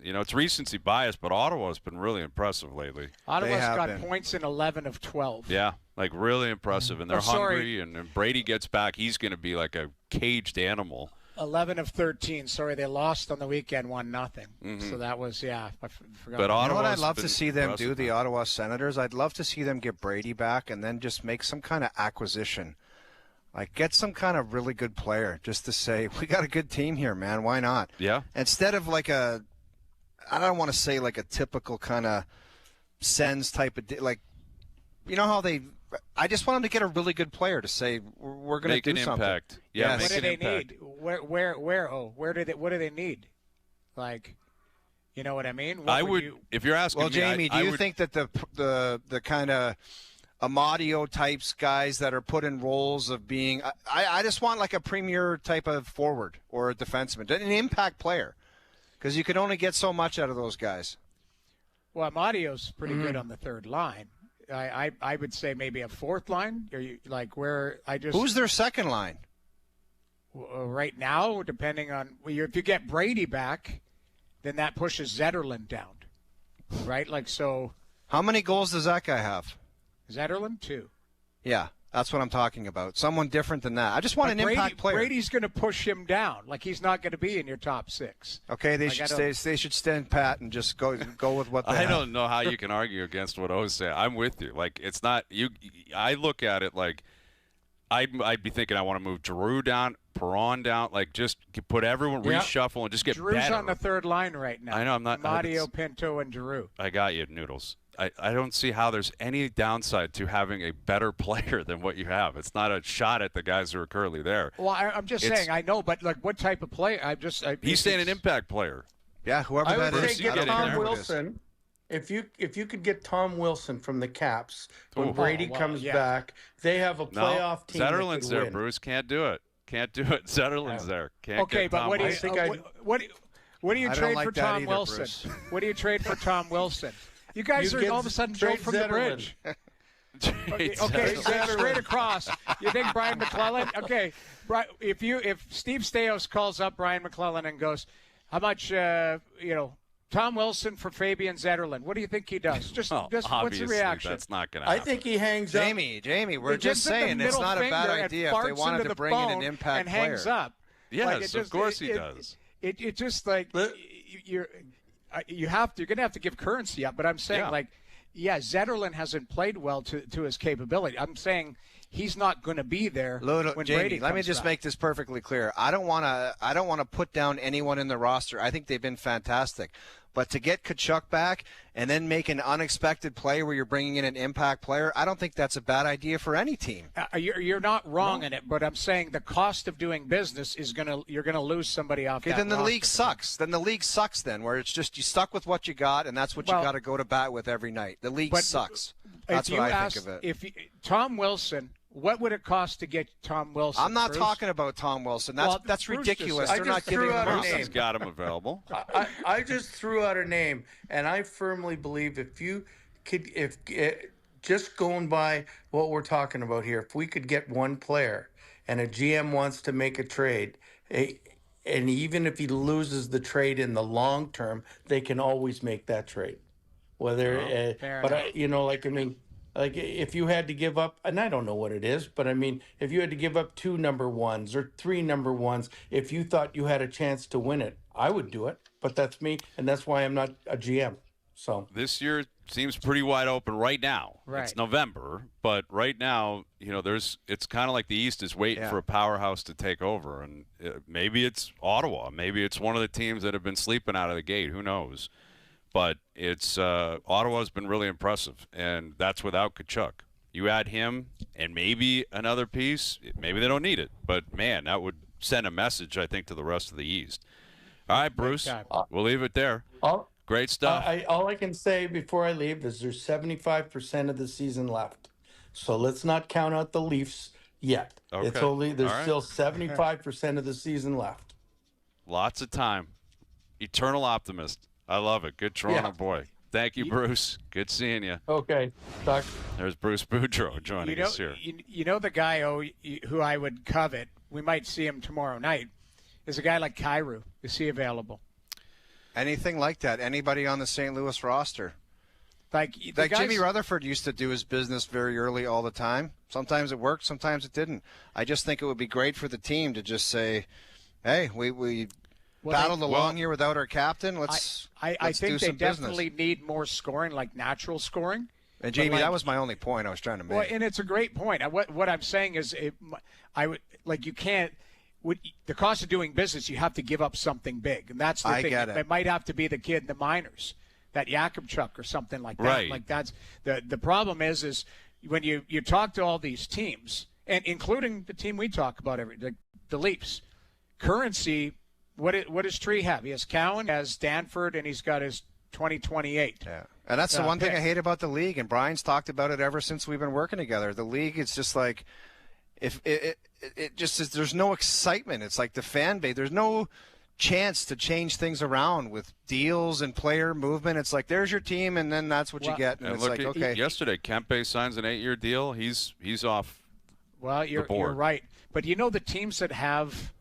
You know, it's recency bias, but Ottawa's been really impressive lately. Ottawa's have got been. points in 11 of 12. Yeah, like really impressive. And they're sorry. hungry, and Brady gets back, he's going to be like a caged animal. 11 of 13. Sorry, they lost on the weekend 1-0. So that was I forgot. But You know what Ottawa's I'd love been to see them do, impressive. the Ottawa Senators? I'd love to see them get Brady back and then just make some kind of acquisition. Like, get some kind of really good player just to say, we got a good team here, man. Why not? Yeah. Instead of like I don't want to say like a typical kind of Sens type of, like, you know how I just want them to get a really good player to say, we're going to Make do an something. impact. Yeah, Yes. What make do an they impact. need? What do they need? Like, you know what I mean? What I would, if you're asking Well, me, Jamie, do I you would, think that the kind of Amadio types guys that are put in roles of being I just want like a premier type of forward or a defenseman, an impact player, because you can only get so much out of those guys. Well, Amadio's pretty good on the third line. I would say maybe a fourth line. Are you like where I just Who's their second line? right now? Depending on if you get Brady back, then that pushes Zetterlund down, right? Like so, How many goals does that guy have? Zetterlund 2. Yeah, that's what I'm talking about. Someone different than that. I just want an impact player. Brady's going to push him down. Like he's not going to be in your top 6. Okay, they Like, they should stand pat and just go with what they I have. don't know how you can argue against what O's saying. I'm with you. Like, it's not you. I look at it like I'd be thinking I want to move Giroux down, Perron down, like just put everyone reshuffle and just get Drew's better. on the third line right now. I know, I'm not- Mario, Pinto, and Giroux. I got you, Noodles. I don't see how there's any downside to having a better player than what you have. It's not a shot at the guys who are currently there. Well, I'm just saying. I know, but like, what type of player? He's saying an impact player. Yeah, whoever I that would is. say I get don't in Tom care who it is. Wilson. If you could get Tom Wilson from the Caps when Brady comes yeah. back, they have a No, playoff team. Zetterlund's that there, could win. Bruce. Can't do it. Can't do it. Zetterlund's there. Can't Okay, get but Tom what do you Wilson. what do you I don't trade like for that Tom either, Wilson? Bruce. What do you trade for Tom Wilson? You guys You are get all of a sudden trade jumped from the Zetterlund. bridge. Trade Okay, Zetterlund. straight across. You think Brian McClellan? Okay, if Steve Staios calls up Brian McClellan and goes, "How much? Tom Wilson for Fabian Zetterlund." What do you think he does? Just what's the Obviously, reaction? that's not going to I happen. think he hangs up. Jamie, we're He just gives him the saying it's middle not a bad finger and idea if they farts wanted into to the bring in an phone impact and player. hangs up. Yes, Like, it just, of course he it, does. It just like you're going to have to give currency up. But I'm saying Zetterlund hasn't played well to his capability. I'm saying he's not going to be there when Jamie, Brady let me comes just back. make this perfectly clear. I don't want to put down anyone in the roster. I think they've been fantastic. But to get Tkachuk back and then make an unexpected play where you're bringing in an impact player, I don't think that's a bad idea for any team. You're not wrong in it, but I'm saying the cost of doing business is you're gonna lose somebody off. Okay, that then the roster. league sucks. Then the league sucks. Then where it's just you stuck with what you got, and that's what you Well, got to go to bat with every night. The league but sucks. That's if what you I ask, think of it. If Tom Wilson, what would it cost to get Tom Wilson? I'm not Bruce? talking about Tom Wilson. That's Well, that's Bruce ridiculous. just- They're I not just giving threw him out a a name. Bruce has got him available. I just threw out a name, and I firmly believe if you could, just going by what we're talking about here, if we could get one player and a GM wants to make a trade, and even if he loses the trade in the long term, they can always make that trade. Whether, fair but enough. like if you had to give up, and I don't know what it is, but I mean, if you had to give up 2 number ones or 3 number ones, if you thought you had a chance to win it, I would do it, but that's me, and that's why I'm not a GM. So this year seems pretty wide open right now. Right. It's November, but right now, it's kind of like the East is waiting for a powerhouse to take over, and maybe it's Ottawa, maybe it's one of the teams that have been sleeping out of the gate. Who knows? But it's Ottawa's been really impressive, and that's without Tkachuk. You add him and maybe another piece, maybe they don't need it, but man, that would send a message, I think, to the rest of the East. All right, Bruce, we'll leave it there. Great stuff. All I can say before I leave is there's 75% of the season left. So let's not count out the Leafs yet. Okay. There's still 75% of the season left. Lots of time. Eternal optimist. I love it. Good Toronto boy. Thank you, Bruce. Good seeing you. Okay. Talk. There's Bruce Boudreau joining us here. You know the guy who I would covet, we might see him tomorrow night, is a guy like Kyrou. Is he available? Anything like that. Anybody on the St. Louis roster. Like Jimmy Rutherford used to do his business very early all the time. Sometimes it worked, sometimes it didn't. I just think it would be great for the team to just say, hey, we battled along here without our captain. Let's think do some they definitely business. need more scoring, like natural scoring. And Jamie, that was my only point I was trying to make. Well, and it's a great point. What I'm saying is, you can't. The cost of doing business, you have to give up something big, and that's the thing. Get it. It might have to be the kid in the minors, that Jakubchuk or something like that. Right. Like that's the problem is when you talk to all these teams, and including the team we talk about the Leafs, currency. What does Tree have? He has Cowan, has Danford, and he's got his 2028. Yeah, and that's the one thing I hate about the league, and Brian's talked about it ever since we've been working together. The league, it's just like if it just is, there's no excitement. It's like the fan base. There's no chance to change things around with deals and player movement. It's like there's your team, and then that's what you get. And it's like, okay. Yesterday, Kempe signs an 8-year deal. He's off. Well, you're right. But the teams that have,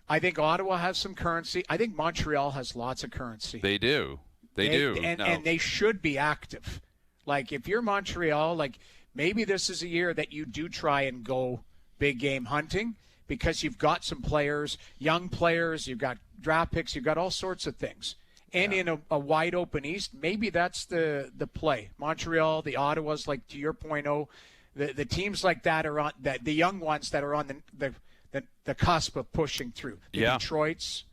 I think Ottawa has some currency. I think Montreal has lots of currency. They do. They do. And they should be active. Like if you're Montreal, like maybe this is a year that you do try and go big game hunting because you've got some players, young players, you've got draft picks, you've got all sorts of things. And in a wide open East, maybe that's the play. Montreal, the Ottawas, like to your point, the teams like that are on the young ones that are on the cusp of pushing through. The Detroits.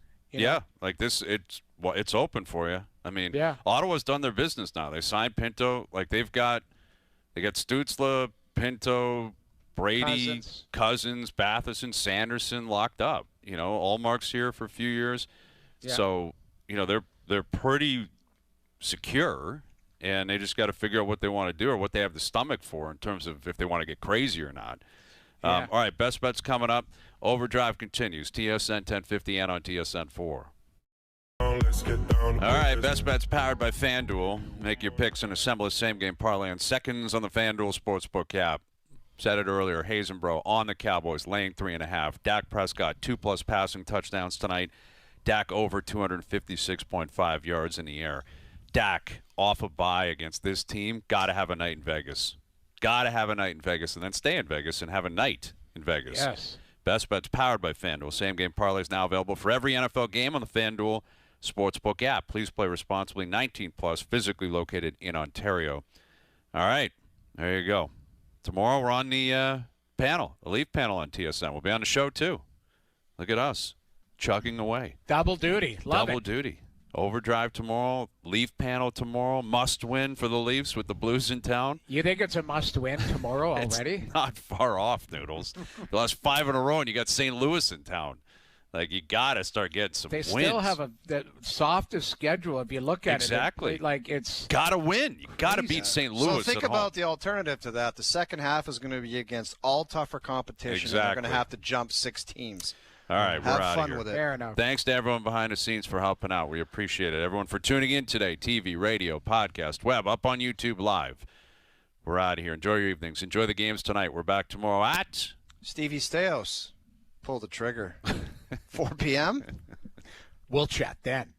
Like this, it's open for you. I mean, Ottawa's done their business now. They signed Pinto. Like they got Stützle, Pinto, Brady, Cousins, Batherson, Sanderson locked up. Allmark's here for a few years. Yeah. So, they're pretty secure, and they just got to figure out what they want to do or what they have the stomach for in terms of if they want to get crazy or not. All right, best bets coming up. Overdrive continues. TSN 1050 and on TSN 4. All right, best bets powered by FanDuel. Make your picks and assemble a same-game parlay in seconds on the FanDuel Sportsbook app. Said it earlier, Hazenbrough on the Cowboys, laying 3.5. Dak Prescott, 2+ passing touchdowns tonight. Dak over 256.5 yards in the air. Dak off a bye against this team. Got to have a night in Vegas. Got to have a night in Vegas and then stay in Vegas and have a night in Vegas. Yes. Best bets powered by FanDuel. Same-game parlays now available for every NFL game on the FanDuel Sportsbook app. Please play responsibly. 18+, physically located in Ontario. All right, there you go. Tomorrow we're on the panel, the Leaf panel on TSN. We'll be on the show, too. Look at us, chugging away. Double duty. Double duty. Overdrive tomorrow, Leaf panel tomorrow. Must win for the Leafs with the Blues in town. You think it's a must win tomorrow already? It's not far off, Noodles. The last 5 in a row, and you got St. Louis in town. Like, you got to start getting some wins. They still have the softest schedule if you look at it. Exactly. Like, it's got to win. You got to beat St. Louis. So think about the alternative to that. The second half is going to be against all tougher competition. Exactly. And they're going to have to jump 6 teams. All right, we're out of here. Have fun with it. Fair enough. Thanks to everyone behind the scenes for helping out. We appreciate it. Everyone for tuning in today. TV, radio, podcast, web, up on YouTube Live. We're out of here. Enjoy your evenings. Enjoy the games tonight. We're back tomorrow at Stevie Steos. Pull the trigger. 4 p.m. We'll chat then.